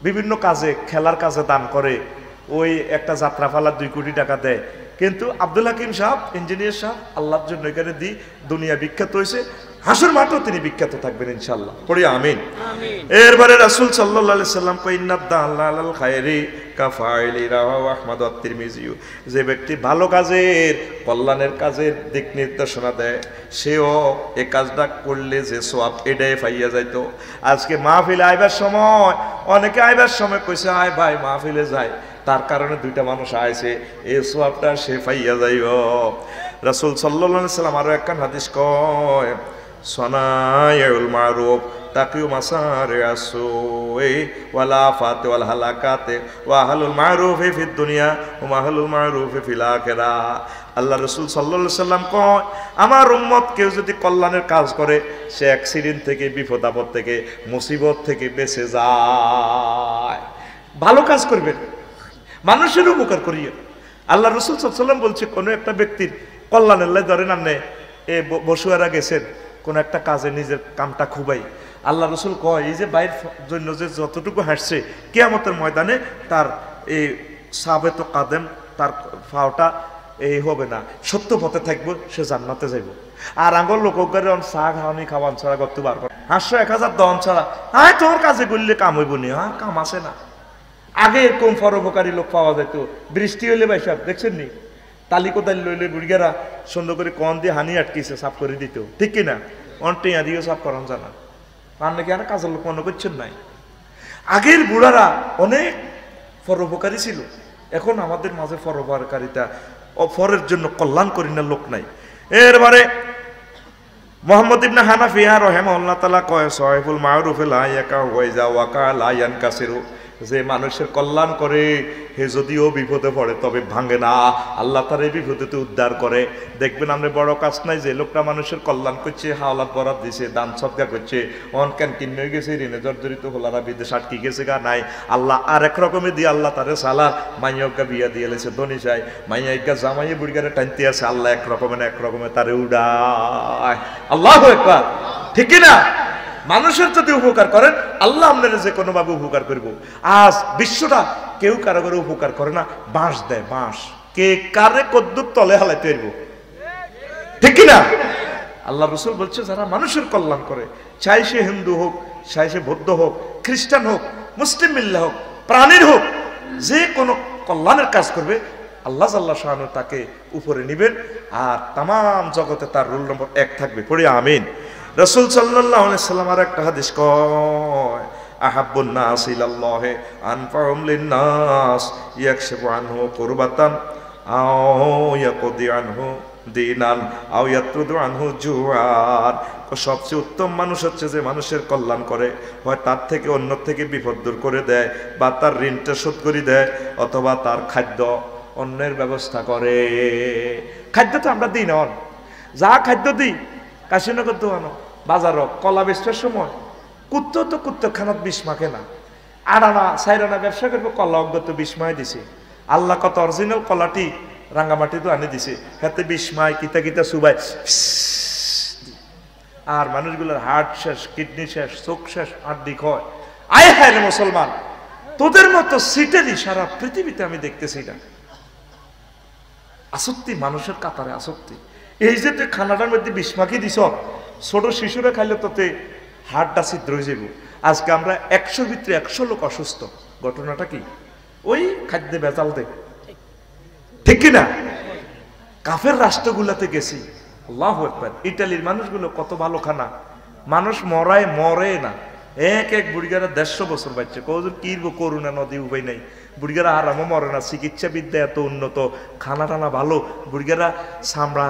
বিভিন্ন কাজে, খেলার কাজে দান করে, ওই একটা যাত্রা ফালার 2 কোটি টাকা দেয়, কিন্তু আব্দুল হাকিম সাহেব ইঞ্জিনিয়ার সাহেব আল্লাহর জন্য এখানে দি দুনিয়া বিখ্যাত হয়েছে, হাসর মাঠেও তিনি বিখ্যাত থাকবেন ইনশাআল্লাহ, পড়ি আমিন। এরপরে রাসূল সাল্লাল্লাহু আলাইহি সাল্লাম কই ইন্নাদাল্লাল খায়রি কাফাইলি রাওয়াহু আহমদ ওয়া তিরমিজি, যে ব্যক্তি ভালো কাজের, কল্যাণের কাজের দিক নির্দেশনা দেয়, সেও এই কাজটা করলে যে সওয়াব এটাই পাইয়া যাইতো। আজকে মাহফিলে আইবার সময় অনেকে আইবার সময় কইছে আয় ভাই মাহফিলে যায়, তার কারণে 2টা মানুষ আইছে, এই সওয়াবটা সে পাইয়া যাইব। রাসূল সাল্লাল্লাহু আলাইহি সাল্লাম আরো একখান হাদিস কয়, সনায়ুল মারুফ তাকিউ মাসারিআস সুই ওয়াল আফাতি ওয়াল হালাকাতি ওয়া আহলুল মারুফি ফিদ দুনিয়া ওয়া আহলুল মারুফি ফিল আখিরাহ। আল্লাহ রাসূল সাল্লাল্লাহু আলাইহি সাল্লাম কয়, আমার উম্মত কেউ যদি কল্যাণের কাজ করে সে অ্যাক্সিডেন্ট থেকে, বিপদ আপদ থেকে, মুসিবত থেকে বেঁচে যায়। ভালো কাজ করবেন, মানুষের উপকার করিয়ে। আল্লাহ রাসূল সাল্লাল্লাহু আলাইহি সাল্লাম বলছে, কোনো একটা ব্যক্তির কল্যাণের লাই ধরেন আপনি বসুয়ারা গেছেন কোন একটা কাজে, নিজের কামটা খুবাই, আল্লাহ রাসূল কয় এই যে বাইরের জন্য যে যতটুকু হাসছে কিয়ামতের ময়দানে তার এই সাবেত কাদেম, তার পাওটা এই হবে না, সত্য পথে থাকবো, সে জান্নাতে যাইব। আর আঙ্গল লোকের চা খাওয়ানি খাওয়ান ছাড়া করতে পারবো 500-1000 দন ছাড়া তোর কাজে করলে কাম হইব নি, কাম আছে না। আগে এরকম পরোপকারী লোক পাওয়া যেত, বৃষ্টি হইলে ভাই সাহেব দেখছেন নি, তালি কোদালি লইলে বুড়িগারা সুন্দর করে কন দিয়ে হানি আটকিছে, সাফ করে দিত, ঠিক কিনা? অনটিয়া দিয়েও সাফ করান জানা, আর নাকি আর কাজের লোক মনে করছেন নাই। আগের বুড়ারা অনেক পরোপকারী ছিল, এখন আমাদের মাঝে পরোপকারিতা ফরের জন্য কল্যাণ করি না লোক নাই। এরবারে মুহাম্মদ ইবনে হানাফিয়া রাহিমাহুল্লাহ তাআলা কয়, সাহিবুল মারুফ লা ইয়াকা ওয়া ইযা ওয়াকা লা ইয়ানকাসিরু, যে মানুষের কল্যাণ করে হে যদিও বিপদে পড়ে তবে ভাঙে না, আল্লাহ তার এই বিপদেতে উদ্ধার করে। দেখবেন আমরা বড় কাজ নাই, যে লোকটা মানুষের কল্যাণ করছে, হাওলাত বরাদ দিছে, দান সদকা করছে, অন ক্যান্টিন হয়ে গেছে, ঋণে জর্জরিত হলারা বিদেশ আটকে গেছে গা নাই, আল্লাহ আর এক রকমের দিয়ে আল্লাহ তারে সালা মাইয়গা বিয়া দিয়ে লেছে ধনী চাই, মাইয়াইগা জামাইয়ে বুড়িগারে টানতে আছে, আল্লাহ এক রকমের তারে উড়ায়। আল্লাহু আকবার, ঠিক কিনা? মানুষের যদি উপকার করেন আল্লাহ আপনারা যে কোনো ভাবে উপকার করব। আজ বিশ্বটা কেউ কারো করে উপকার করে না, বাঁশ দেয়, বাঁশ কে কারে কদ্দুর তলে হালাইতে পারবো, ঠিক কিনা? আল্লাহ রাসূল বলছে, যারা মানুষের কল্যাণ করে, চাই সে হিন্দু হোক, চাই সে বৌদ্ধ হোক, খ্রিস্টান হোক, মুসলিম মিল্লাহ হোক, প্রাণীর হোক, যে কোনো কল্যাণের কাজ করবে আল্লাহ জাল্লা শাআনহু তাকে উপরে নিবেন, আর তামাম জগতে তার রোল নম্বর 1 থাকবে। পড়ি আমিন। রাসূল সাল্লাল্লাহু আলাইহি সাল্লাম আর একটা হাদিস কয়, আহাব্বুন নাস ইলাল্লাহি আনফাউহুম লিন-নাস ইয়াকশিফু আনহু কুরবাতান আও ইয়াকদি আনহু দিনান আও ইয়াত্রুদু আনহু জুআন। সবচেয়ে উত্তম মানুষ হচ্ছে যে মানুষের কল্যাণ করে, হয় তার থেকে অন্য থেকে বিপদ দূর করে দেয়, বা তার ঋণটা শোধ করে দেয়, অথবা তার খাদ্য অন্যের ব্যবস্থা করে। খাদ্য তো আমরা দিই না, যা খাদ্য দিই কাশীনগর দোয়ানো বাজার কলা বেচবার সময় কুত্তো তো কুত্তোর খানাত বিষ মাখে না, আড়ানা সাইরানা ব্যবসা করবো, কলা অজ্ঞত বিস্ময় দিছে। আল্লাহ কত অরিজিনাল কলাটি রাঙ্গামাটি তো আনি দিছে, হাতে বিস্ময় কিতা কিতা সুবাই, আর মানুষগুলোর হার্ট শেষ, কিডনি শেষ, চোখ শেষ, আড্ডি ক্ষয়। আয় হায় রে মুসলমান, তোদের মতো সিটেরই সারা পৃথিবীতে আমি দেখতেছি না। আসক্তি, মানুষের কাতারে আসক্তি। এই যে তুই খানাটার মধ্যে বিস্মাকি দিছ, ছোট শিশুরা খাইলে তোতে হাড়টা ছিদ্র হয়ে যাবে। আজকে আমরা 100 ভিতরে 100 লোক অসুস্থ। ঘটনাটা কি? ওই খাদ্যে বেজাল দে, ঠিক কিনা? কাফের রাষ্ট্রগুলাতে গেছি, আল্লাহু আকবার, ইটালির মানুষগুলো কত ভালো খানা, মানুষ মরে না, এক বুড়িগারা 150 বছর বাচ্চা, কজন কি করুণা নদী উপায় নাই, বুড়িগারা আরামও মরে না, চিকিৎসা বিদ্যা এত উন্নত, খানা টানা ভালো, বুড়িগারা চামড়া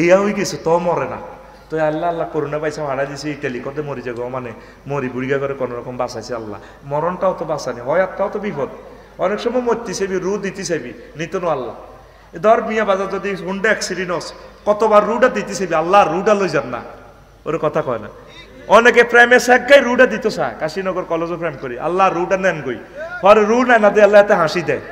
ইয়া হয়ে গেছে তো মরে না। তো আল্লাহ আল্লাহ করোনা পাইছে, হারা দিছে, ইটালি কত মরি যাগো, মানে মরি বুড়িগা করে কোনো রকম বাঁচাইছে আল্লাহ। মরণটাও তো বাঁচানি, হয়াতটাও তো বিপদ, অনেক সময় মরতে চাইবি, রু দিতে চাইবি, নিত না আল্লাহ। ধর মিয়া বাজার যদি হুন্ডা অ্যাক্সিডেন্ট, কতবার রুটা দিতে চাইবি, আল্লাহ রুটা লই যান না, ওর কথা কয় না। অনেকে প্রেমে শেখাই রুটা দিত চায়, কাশীনগর কলেজও প্রেম করি, আল্লাহ রুটা নেন গই, পরে রু নেয় না দিয়ে আল্লাহ এতে হাসি দেয়।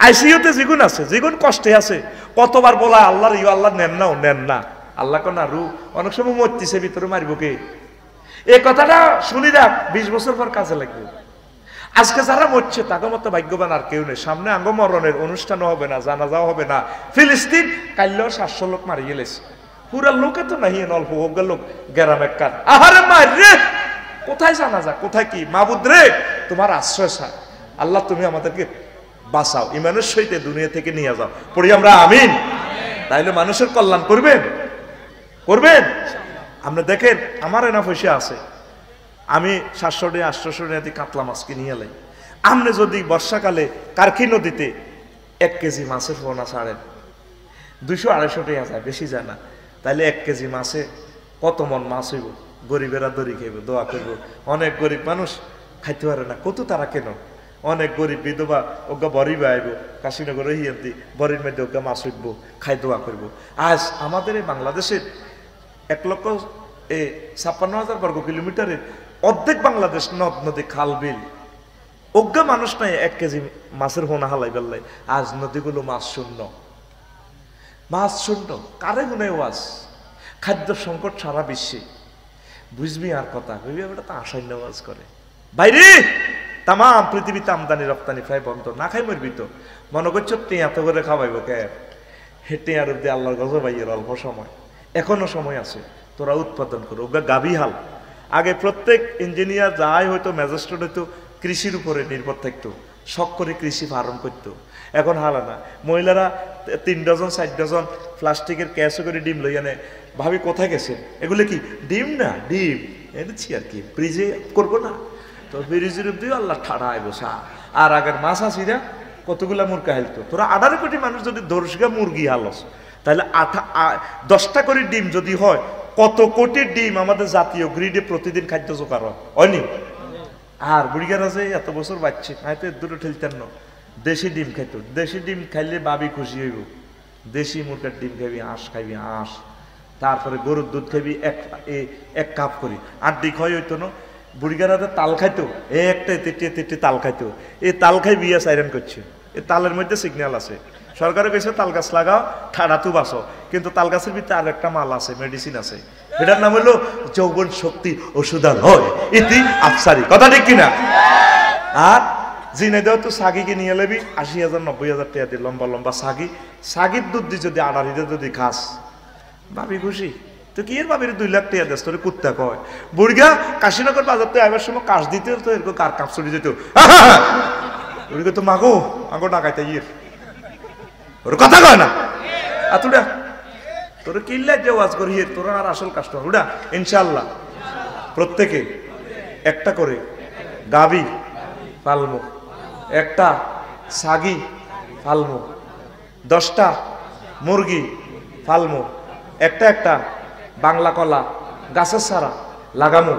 আইসিইউতে যেগুন আছে, যেগুন কষ্টে আছে, কতবার বলা আল্লাহর ইউ, আল্লাহ নেন না, আল্লাহ কো না রু, অনেক সময় মরতেছে, ভিতরে মারিব কে? এই কথাটা শুনি রাখ, 20 বছর পর কাজে লাগবে। আজকে যারা মরছে তাকে মতো ভাগ্যবান আর কেউ নেই। সামনে আঙ্গ মরণের অনুষ্ঠানও হবে না, জানাজাও হবে না। ফিলিস্তিন কাইলেও 700 লোক মারি গেলেছে, পুরা লোকে তো নাহি, অল্প হোক লোক গেরাম একখান, আহারে মার রে, কোথায় জানাজা, কোথায় কি? মাবুদ রে, তোমার আশ্রয় চাই, আল্লাহ তুমি আমাদেরকে বাঁচাও, ইমানের সহিতে দুনিয়া থেকে নিয়ে যাও। পড়ি আমরা আমিন। তাইলে মানুষের কল্যাণ করবেন। আপনি দেখেন আমার এনা পয়সা আছে, আমি 700-800 টাকা কাতলা মাছ কিনে এলাই। আপনি যদি বর্ষাকালে কারকি নদীতে 1 কেজি মাছের পোনা ছাড়েন, 200-250 টাকা যায়, বেশি যায় না, তাহলে 1 কেজি মাছে কত মন মাছ হইব, গরিবেরা দড়ি খাইব, দোয়া করব। অনেক গরিব মানুষ খাইতে পারে না, কত তারা কেন, অনেক গরিব বিধবা ওগা বড়ি আইব, কাশীনগর হিয়ান্তি বড়ির মধ্যে ওগা মাছ উঠবো, খাই দোয়া করব। আজ আমাদের এই বাংলাদেশের 1,56,000 বর্গ কিলোমিটারের অর্ধেক বাংলাদেশ নদ নদী খাল বিল, অজ্ঞা মানুষ নাই 1 কেজি মাছের হোনা হালাই বেল্লাই। আজ নদীগুলো মাছ শূন্য, মাছ শূন্য। কারে গুনে ওয়াজ? খাদ্য সংকট সারা বিশ্বে, বুঝবি আর কথা কইবি ওটা তো আশান্য ওয়াজ করে বাইরে। তাম পৃথিবীতে আমদানি রপ্তানি প্রায় বন্ধ, না খাই মরবি তো। মনে করছো টেঁয়া তো করে খাওয়াইব কে? হেঁটে আর অব্দি আল্লাহর গজব বাইয়ের অল্প সময়, এখনো সময় আছে, তোরা উৎপাদন করো। ওগা গাভী হাল। আগে প্রত্যেক ইঞ্জিনিয়ার যাই হয়তো ম্যাজিস্ট্রেট হয়তো কৃষির উপরে নির্ভর থাকতো, শখ করে কৃষি ফার্ম করতো। এখন হালা না, মহিলারা 3 ডজন 4 ডজন প্লাস্টিকের ক্যাশে করে ডিম লই আনে। ভাবি কোথায় গেছে এগুলো? কি ডিম না, ডিম এনেছি আর কি, ফ্রিজে করবো না তো, ফ্রিজের অব্দি আল্লাহ ঠাড়া আইব সা। আর আগের মাছ আসিরা কতগুলা মুরগা হেলতো। তোরা 18 কোটি মানুষ যদি 10 মুরগি হালস, তাহলে 10টা করে ডিম যদি হয়, কত কোটি ডিম আমাদের জাতীয় গ্রিডে প্রতিদিন খাদ্য জোগাড় হয়নি? আর বুড়িগারা যে এত বছর বাচ্চে হয়তো দুটো ঠেলতেন না, দেশি ডিম খাইতো। দেশি ডিম খাইলে বাবি খুশি হইব। দেশি মুরগার ডিম খাবি, হাঁস খাইবি হাঁস, তারপরে গরুর দুধ খাইবি 1 কাপ করি। আর দিক হয় হইতো না, বুড়িগারাতে তাল খাইতো, একটা তেটে তাল খাইতো। এই তাল খাই বিয়া সাইরেন করছে। এই তালের মধ্যে সিগন্যাল আছে, সরকারে কইছে তাল গাছ লাগাও, ঠাড়া তু বাঁচো। কিন্তু তাল গাছের ভিতরে আর একটা মাল আছে, মেডিসিন আছে, এটার নাম হলো যৌবন শক্তি ওষুধালয় ইতি আফসারি। কথা ঠিক কিনা? আর জিনাইদাও তো সাগিকে নিয়ে লেবি 80,000 90,000 টাকা দিয়ে লম্বা লম্বা সাগি, সাগির দুধ দিয়ে যদি আড়ারিতে যদি খাস, ভাবি খুশি। তো কি এর ভাবির 2 লাখ টাকা দেশ তোরে কুত্তা কয়। বুড়িগা কাশীনগর বাজার তো আবার সময় কাশ দিতে তো এরকম কার কাপ চড়ি যেত। বুড়িগা তো মাগো আগো ডাকাইতে ইয়ের ওর কথা কয় না। আতুডা তোর কিল্লা যে ওয়াজ করি তোরা আর আসল কাস্টমার উডা। ইনশাআল্লাহ প্রত্যেকে একটা করে গাবি পালমো, একটা সাগি পালমো, 10টা মুরগি পালমো, একটা বাংলা কলা গাছের সারা লাগামো।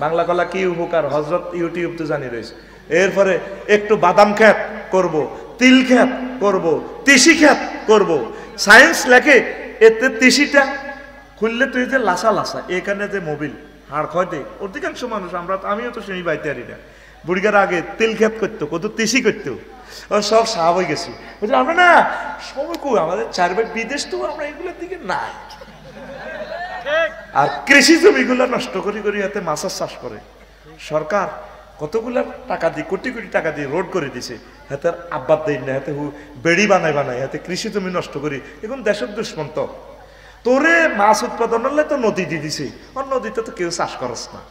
বাংলা কলা কি উপকার হজরত ইউটিউব তো জানি রয়েছে। এরপরে একটু বাদাম ক্ষেত করব, তিল ক্ষেত করব, তিসি ক্ষেত করব। সায়েন্স লেখে এতে তিসিটা খুললে তুই যে লাসা লাসা, এখানে যে মোবিল হাড় খয় দে। অধিকাংশ মানুষ আমিও তো সেই বাইতে আরি না। বুড়িগার আগে তিল ক্ষেত করতো, কত তিসি করতো, সব সাহাব হয়ে গেছি। বুঝলি আমরা না সময় কই, আমাদের 4 ভাই বিদেশ তো আমরা এগুলোর দিকে নাই। আর কৃষি জমিগুলো নষ্ট করি হাতে মাছের চাষ করে। সরকার কতগুলা টাকা দিয়ে, কোটি কোটি টাকা দিয়ে রোড করে দিছে, হাতে আব্বাদ দেয় না, হাতে বেড়ি বানায়, হাতে কৃষি জমি নষ্ট করি। এখন দেশের দুশ্মন তো তোরে মাছ উৎপাদন হলে তো নদী দিয়ে দিছে, আর নদীতে তো কেউ চাষ করস না।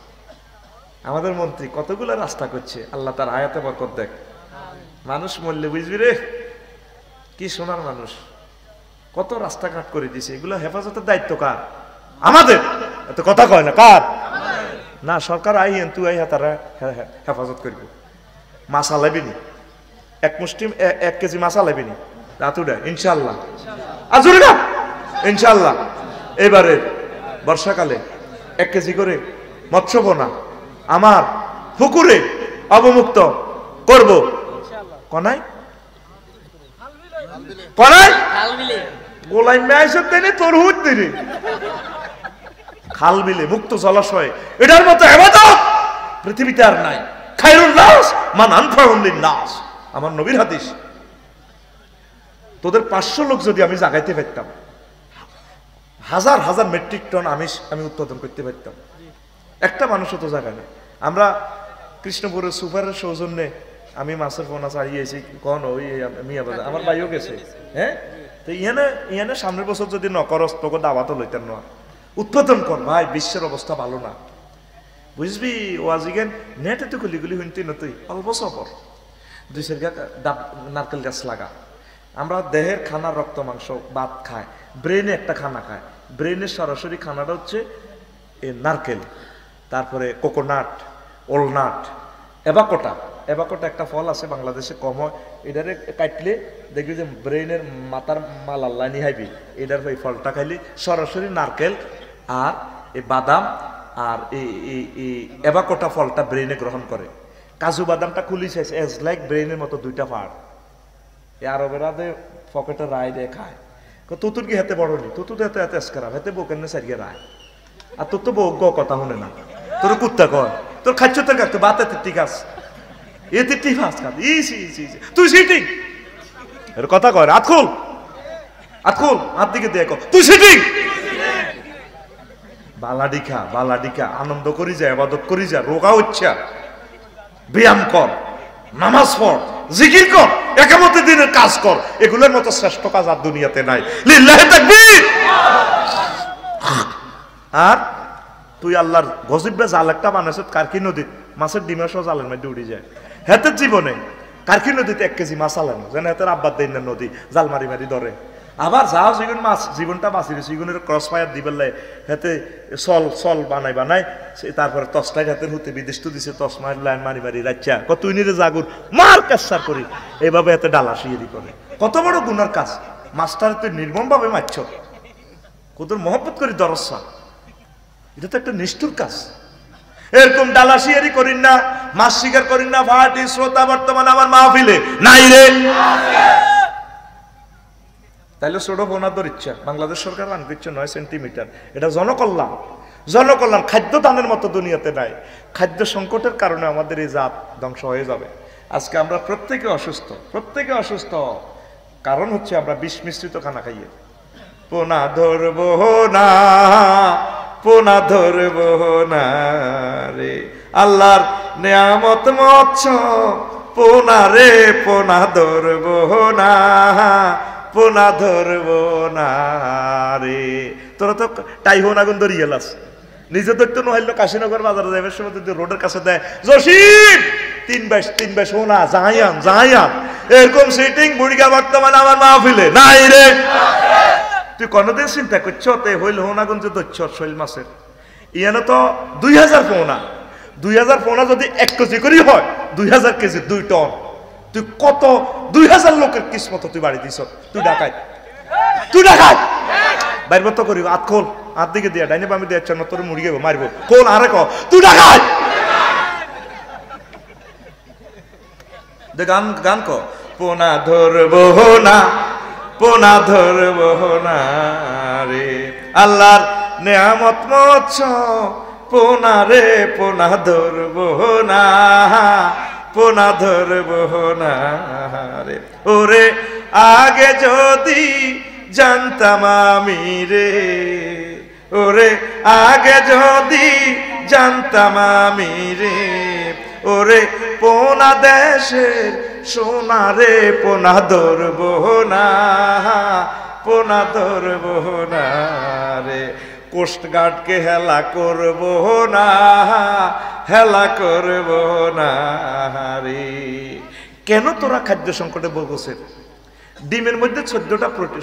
আমাদের মন্ত্রী কতগুলা রাস্তা করছে, আল্লাহ তার আয়াতে বরকত দেখ। মানুষ মরলে বুঝবি রে কি সোনার মানুষ, কত রাস্তাঘাট করে দিছে। এগুলো হেফাজতের দায়িত্ব কার? আমাদের। এত কথা কয় না কার? না সরকার আইন তুই আইহা তারা হেফাজত করবি। মাছ আলাবি নি, 1 কেজি মাছ আলাবি নি রাতুডা ইনশাল্লাহ। আজুরি না ইনশাল্লাহ। এবারে বর্ষাকালে 1 কেজি করে মৎস্য পোনা আমার পুকুরে অবমুক্ত করব। কনাই কনাই গোলাই মেয়েছে তেনে তোর হুট দিনে খাল বিলে মুক্ত জলাশয়, এটার মতো ইবাদত পৃথিবীতে আর নাই। খায়রুন নাস মান আনফাউন লিন-নাস, আমার নবীর হাদিস। তোদের 500 লোক যদি আমি জাগাইতে পারতাম, হাজার হাজার মেট্রিক টন আমিষ আমি উৎপাদন করতে পারতাম, একটা মানুষও তো জায়গা নেই। আমরা কৃষ্ণপুরের সুপারের সৌজন্যে আমি মাছের পোনা চাইয়েছি, কোন ওই মিয়া বাজার আমার ভাইও গেছে। হ্যাঁ, তো ইয়ানে সামনের বছর যদি নকরস তোকে দাওয়াতও লইতেন না। উৎপাদন কর ভাই, বিশ্বের অবস্থা ভালো না বুঝবি। ওয়াজিগেন নেটে তো গুলি শুনতে না, তুই অল্প সফর 2 নারকেল গাছ লাগা। আমরা দেহের খানা রক্ত মাংস ভাত খায়, ব্রেনে একটা খানা খায়। ব্রেনের সরাসরি খানাটা হচ্ছে নারকেল, তারপরে কোকোনাট, ওলনাট, এভাকোটা একটা ফল আছে বাংলাদেশে কম হয়। এটারে কাটলে দেখবি যে ব্রেনের মাথার মাল আল্লাহ নিহাইবি। এটার ওই ফলটা খাইলে সরাসরি নারকেল আর এই বাদাম আর এই এভাকোটা ফলটা ব্রেনে গ্রহণ করে। কাজু বাদামটা খুলি চাইছে এজ লাইক ব্রেনের মতো দুইটা পার্ট। এই আরবেরা পকেটে রায় দিয়ে খায়। তুতুর কি হাতে বড় নি, তুতু হাতে হাতে এসকারাম হাতে বউকেন সারিয়ে রায়। আর তোর তো বউ কথা শুনে না, তোর কুত্তা কয় তোর খাচ্ছ তোর কাছে বাতে ঠিক আছে এতে ঠিক আছে তুই সিটিং এর কথা কয় আতখুল আতখুল হাত দিকে দিয়ে তুই সিটিং। বালাডিখা আনন্দ করি যা, ইবাদত করি যা, রোগা হচ্ছে ব্যায়াম কর, নামাজ পড়, জিকির কর, একামতে দিনের কাজ কর। এগুলোর মতো শ্রেষ্ঠ কাজ আর দুনিয়াতে নাই। লিল্লাহি তাকবীর। আর তুই আল্লাহর গজবে জাল একটা বানাইছ কারকি নদীত, মাছের ডিমের সহ জালের মধ্যে উড়ে যায়। হেতের জীবনে কারকি নদীতে 1 কেজি মাছ আলানো যেন হেতের আব্বার দেন না নদী জাল মারি মারি ধরে। আবার যাও যেগুন মাছ জীবনটা বাঁচি দিয়েছে এগুনের ক্রস ফায়ার দিবেলে হেতে সল বানাই তারপরে তসলাই হাতের হতে বিদেশ তো দিছে তস মারি লাইন মারি মারি রাচ্চা কত নিরে জাগুর মার কাছার করি এইভাবে এতে ডালা শিয়েরি করে। কত বড় গুনার কাজ। মাছটার তুই নির্মম ভাবে মারছ, কত মহব্বত করি দরসা, এটা তো একটা নিষ্ঠুর কাজ। এরকম ডালা শিয়ারি করিন না, মাছ শিকার করিন না। ভাটি শ্রোতা বর্তমানে আমার মাহফিলে নাই রে, তাইলে ছোট বোনাদের ইচ্ছা বাংলাদেশ সরকার রান দিচ্ছে 9 সেন্টিমিটার। এটা জনকল্যাণ, জনকল্যাণ। খাদ্য দানের মতো দুনিয়াতে নাই। খাদ্য সংকটের কারণে আমাদের এই জাত ধ্বংস হয়ে যাবে। আজকে আমরা প্রত্যেকে অসুস্থ। কারণ হচ্ছে আমরা বিষ মিশ্রিত খানা খাইয়ে। পোনা ধরবো না রে আল্লাহর নেয়ামত মৎস পোনা রে, পোনা ধরবো না রে। তোরা তো টাইহন আগুন ধরিয়ে লাস নিজে দেখতে নহইল কাশীনগর বাজারে যাবে সময় রোডের কাছে দেয় জসিম 3 বাইশ হোনা জাহাইয়ান এরকম সিটিং বুড়িগা বর্তমানে আমার মাহফিলে নাই রে। তুই কোনদিন চিন্তা করছ তে হইল হোনাগুন যে দচ্ছ শৈল মাছের ইয়ানো তো 2000 পোনা যদি 1 কেজি করি হয় 2000 কেজি 2 টন। তুই কত 2000 লোকের কিসমত তুই বাড়ি দিছ। তুই ডাকাই বাইর তো করি হাত খোল, হাত দিকে দিয়া ডাইনে বামে দিয়ে না তোর মুড়ি গেবো মারবো খোল আরে তুই ডাকাই গান ক পোনা ধরবো না রে আল্লাহর নেয়ামত মৎস পোনা রে, পোনা ধরবো না রে। ওরে আগে যদি জানতাম আমি রে, ওরে আগে যদি জানতাম আমি রে, ওরে পোনা দেশের সোনা রে, পোনা ধরবো না রে। কোস্টগার্ডকে হেলা করব না রে। কেন তোরা খাদ্য সংকটে ভোগছেন? ডিমের মধ্যে 16টা প্রোটিন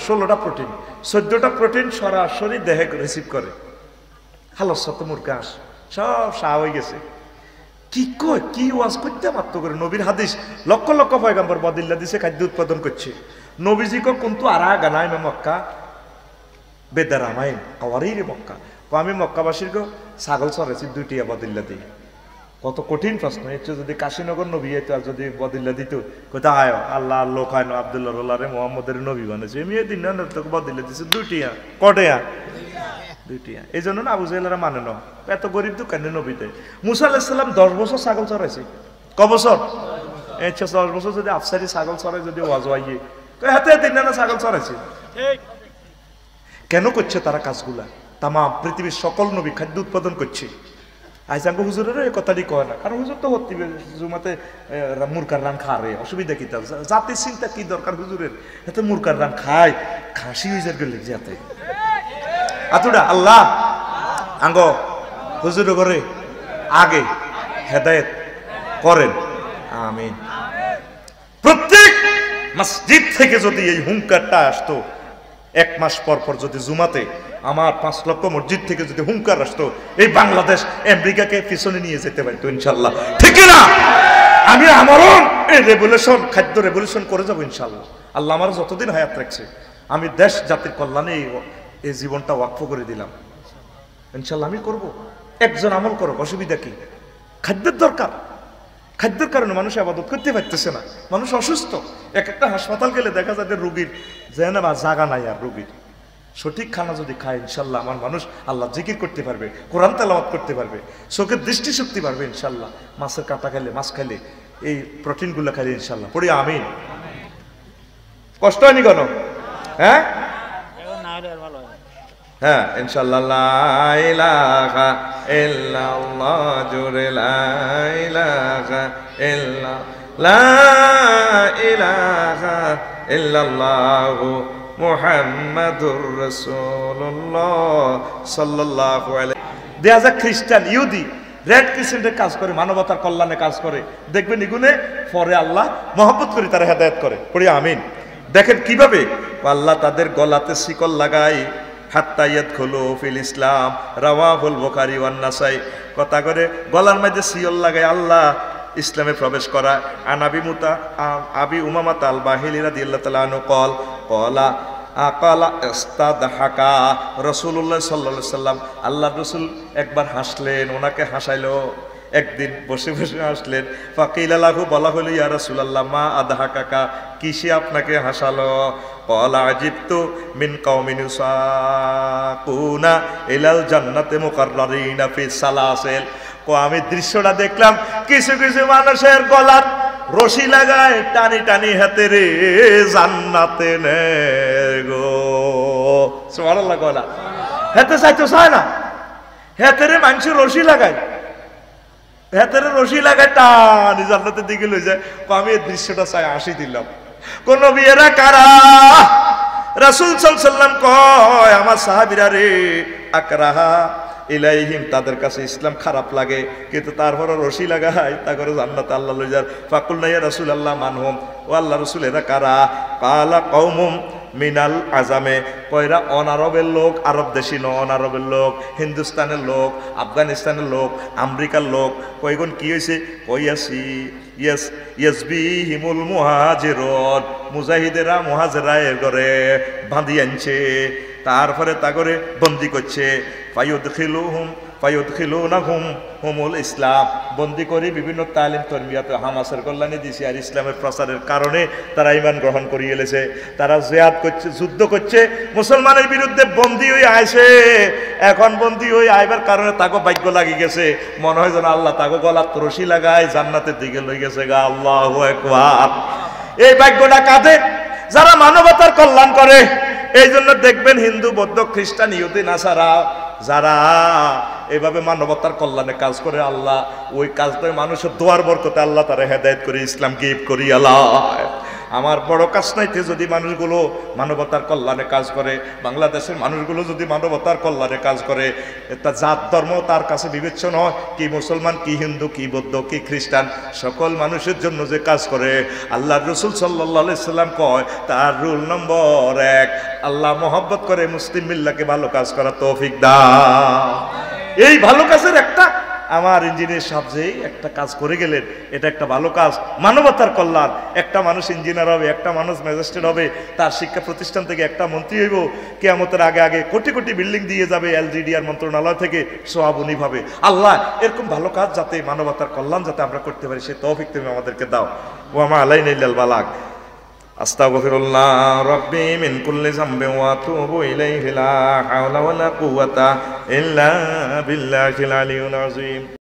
14টা প্রোটিন সরাসরি দেহে রিসিভ করে। হালস সাথে মুরগাস সব সাহ হয়ে গেছে। কি কয় কি ওয়াজ করতে মাত্র করে নবীর হাদিস লক্ষ লক্ষ পয়গাম্বর বদিল্লা দিছে খাদ্য উৎপাদন করছে। নবীজি কিন্তু আরা গানায় মক্কা বেদারামাইন আওয়ারই রে মক্কা আমি মক্কাবাসীর ছাগল চড়াইছি 2টি বদিল্লা দিই। কত কঠিন প্রশ্ন। এর যদি কাশীনগর নবী হইতো আর যদি বদিল্লা দিত কোথা আয় আল্লাহ লোক হয় না আব্দুল্লাহ রোল্লারে মোহাম্মদের নবী বানাইছে এমনি দিন না তোকে বদিল্লা দিছে 2টিয়া কটেয়া 2টিয়া। এই জন্য না আবু জাহেলরা মানে না এত গরিব দোকানে নবীতে। মুসা আলাইহিস সালাম 10 বছর ছাগল চড়াইছে। ক বছর? 10 বছর যদি আফসারি ছাগল চড়াই যদি ওয়াজ হইয়ে হাতে দিন না ছাগল চড়াইছে। কেন করছে তারা কাজগুলা? তাম পৃথিবীর সকল নবী খাদ্য উৎপাদন করছে। আইসাঙ্গ হুজুরের এই কথাটি কয় না, কারণ হুজুর তো হতে জুমাতে মুরকার রান খা রে অসুবিধা কি তার জাতির চিন্তা কি দরকার হুজুরের? এত মুরকার রান খায় খাসি হয়ে গেলে যাতে আতুডা আল্লাহ আঙ্গ হুজুর করে আগে হেদায়েত করেন আমিন। প্রত্যেক মসজিদ থেকে যদি এই হুঙ্কারটা আসতো 1 মাস পর যদি জুমাতে আমার 5 লক্ষ মসজিদ থেকে যদি হুঙ্কার আসতো এই বাংলাদেশ আমেরিকাকে পিছনে নিয়ে যেতে পারতো ইনশাল্লাহ। ঠিক না? আমি আমারও এই রেভলিউশন খাদ্য রেভলিউশন করে যাবো ইনশাল্লাহ। আল্লাহ আমার যতদিন হায়াত রাখছে আমি দেশ জাতির কল্যাণে এই জীবনটা ওয়াকফ করে দিলাম। ইনশাল্লাহ আমি করব। একজন আমল করো, অসুবিধা কি? খাদ্যের দরকার, খাদ্যের কারণে মানুষ আবাদত করতে পারতেছে না, মানুষ অসুস্থ। এক একটা হাসপাতাল গেলে দেখা যায় যে রোগীর যেন বা জায়গা নাই, আর রোগীর সঠিক খানা যদি খায় ইনশাল্লাহ আমার মানুষ আল্লাহ জিকির করতে পারবে, কোরআন তেলাওয়াত করতে পারবে, চোখের দৃষ্টিশক্তি বাড়বে ইনশাল্লাহ। মাছের কাঁটা খাইলে, মাছ খাইলে, এই প্রোটিনগুলো খাইলে ইনশাল্লাহ। পড়ি আমিন। কষ্ট হয়নি কেন? হ্যাঁ হ্যাঁ ইনশাআল্লাহ। লা ইলাহা ইল্লাল্লাহ, জোরে লা ইলাহা ইল্লাল্লাহ, লা ইলাহা ইল্লাল্লাহ মুহাম্মাদুর রাসূলুল্লাহ সাল্লাল্লাহু আলাইহি। দেখা যায় খ্রিস্টান, ইহুদি রেড ক্রিসেন্টের কাজ করে, মানবতার কল্যাণে কাজ করে, দেখবেন ইগুনে পরে আল্লাহ মহব্বত করে তারা হেদায়েত করে। পড়ি আমিন। দেখেন কিভাবে আল্লাহ তাদের গলাতে শিকল লাগায়, হাত্তা ইয়াদখুলু ফিল ইসলাম, রাওয়াহুল বুখারী ওয়ান নাসাই। কথা করে গলার মধ্যে শিকল লাগায় আল্লাহ ইসলামে প্রবেশ করা। আবি উমামাত আল বাহিলি রাদিয়াল্লাহু তাআলা আনহু قال আকালা ইস্তাদহাকা রাসূলুল্লাহ সাল্লাল্লাহু আলাইহি সাল্লাম, আল্লাহর রাসূল একবার হাসলেন, ওনাকে হাসাইলো। একদিন বসে বসে হাসলেন। ফাকিলা লাহু, বলা হলো ইয়া রাসূলুল্লাহ মা আদহাকাকা, কিসে আপনাকে হাসালো? ক্বালা আজিবতু মিন কওমিন ইউসাকুনা ইলাল জান্নাতি মুকাররারিনা ফি সালাসিল। আমি দৃশ্যটা দেখলাম, কিছু কিছু মানুষের গলার রশি লাগায় টানি টানি হাতে রে জান্নাতে নে গো। সুবহানাল্লাহ। গলা হাতে চাইতে চায় না, হাতে রে মানুষ রশি লাগায়, হাতের রশি লাগায় টানি জান্নাতের দিকে লই যায়। আমি এই দৃশ্যটা চাই হাসি দিলাম। কোন বিয়েরা কারা? রাসূল সাল্লাল্লাহু আলাইহি সাল্লাম কয় আমার সাহাবীরা রে, আকরাহা ইলাইহিম, তাদের কাছে ইসলাম খারাপ লাগে কিন্তু তারপরে রশি লাগায় তা করে জান্নাতে আল্লাহ লই যার। ফাকুলনা ইয়া রাসূলুল্লাহ মানহুম, ও আল্লাহর রাসূল এরা কারা? কালা কওমুম মিনাল আজামে, কয়রা অনারবের লোক, আরব দেশি ন, অনারবের লোক, হিন্দুস্তানের লোক, আফগানিস্তানের লোক, আমেরিকার লোক। কয়গুন কি হয়েছে? কইয়াছি ইয়াসবিহিমুল মুহাজিরুন, মুজাহিদেরা মুহাজিরা এর ঘরে বাঁধি আনছে, তারপরে তা করে বন্দি করছে। ফায়ুদখিলুনাহুম হুমুল ইসলাম, বন্দি করে বিভিন্ন তালিম তরবিয়াতে হামাসের কল্যাণে দিছে, আর ইসলামের প্রচারের কারণে তারা ঈমান গ্রহণ করিয়ে এলেছে। তারা জিহাদ করছে, যুদ্ধ করছে, মুসলমানের বিরুদ্ধে বন্দি হয়ে আইছে। এখন বন্দি হয়ে আইবার কারণে তাকে ভাগ্য লাগি গেছে, মনে হয় যেন আল্লাহ তাকে গলাত রশি লাগায় জান্নাতের দিকে লই গেছে গা। আল্লাহু আকবার। এই ভাগ্যটা কাদের? যারা মানবতার কল্যাণ করে। এই জন্য দেখবেন হিন্দু, বৌদ্ধ, খ্রিস্টান, ইহুদি, নাসারা যারা এভাবে মানবতার কল্যাণে কাজ করে, আল্লাহ ওই কাজটা মানুষের দোয়ার বরকতে আল্লাহ তারা হেদায়েত করে ইসলাম গিফট করি। আল্লাহ আমার বড় কাজ নাইতে যদি মানুষগুলো মানবতার কল্যাণে কাজ করে, বাংলাদেশের মানুষগুলো যদি মানবতার কল্যাণে কাজ করে, এটা জাত ধর্ম তার কাছে বিবেচ্য নয়, কি মুসলমান, কি হিন্দু, কি বৌদ্ধ, কি খ্রিস্টান, সকল মানুষের জন্য যে কাজ করে আল্লাহর রাসূল সাল্লাল্লাহু আলাইহি সাল্লাম কয় তার রুল নম্বর 1, আল্লাহ মহব্বত করে মুসলিম মিল্লাকে ভালো কাজ করা তৌফিক দাও। এই ভালো কাজের একটা, আমার ইঞ্জিনিয়ার সাহেব যে একটা কাজ করে গেলেন, এটা একটা ভালো কাজ, মানবতার কল্যাণ। একটা মানুষ ইঞ্জিনিয়ার হবে, একটা মানুষ ম্যাজিস্ট্রেট হবে, তার শিক্ষা প্রতিষ্ঠান থেকে একটা মন্ত্রী হইব, কিয়ামতের আগে আগে কোটি কোটি বিল্ডিং দিয়ে যাবে এলজিডিআর মন্ত্রণালয় থেকে, সওয়াব উনি পাবে। আল্লাহ এরকম ভালো কাজ যাতে মানবতার কল্যাণ যাতে আমরা করতে পারি, সে তৌফিক তুমি আমাদেরকে দাও। ওয়া মা আলাইনা ইল্লাল বালাগ। আস্তাগফিরুল্লাহ রাব্বি মিন কুল্লি যামবিন ওয়া আতুবু ইলাইহি, লা হাওলা ওয়া লা কুওয়াতা ইল্লা বিল্লাহিল আলিয়্যিল আযীম।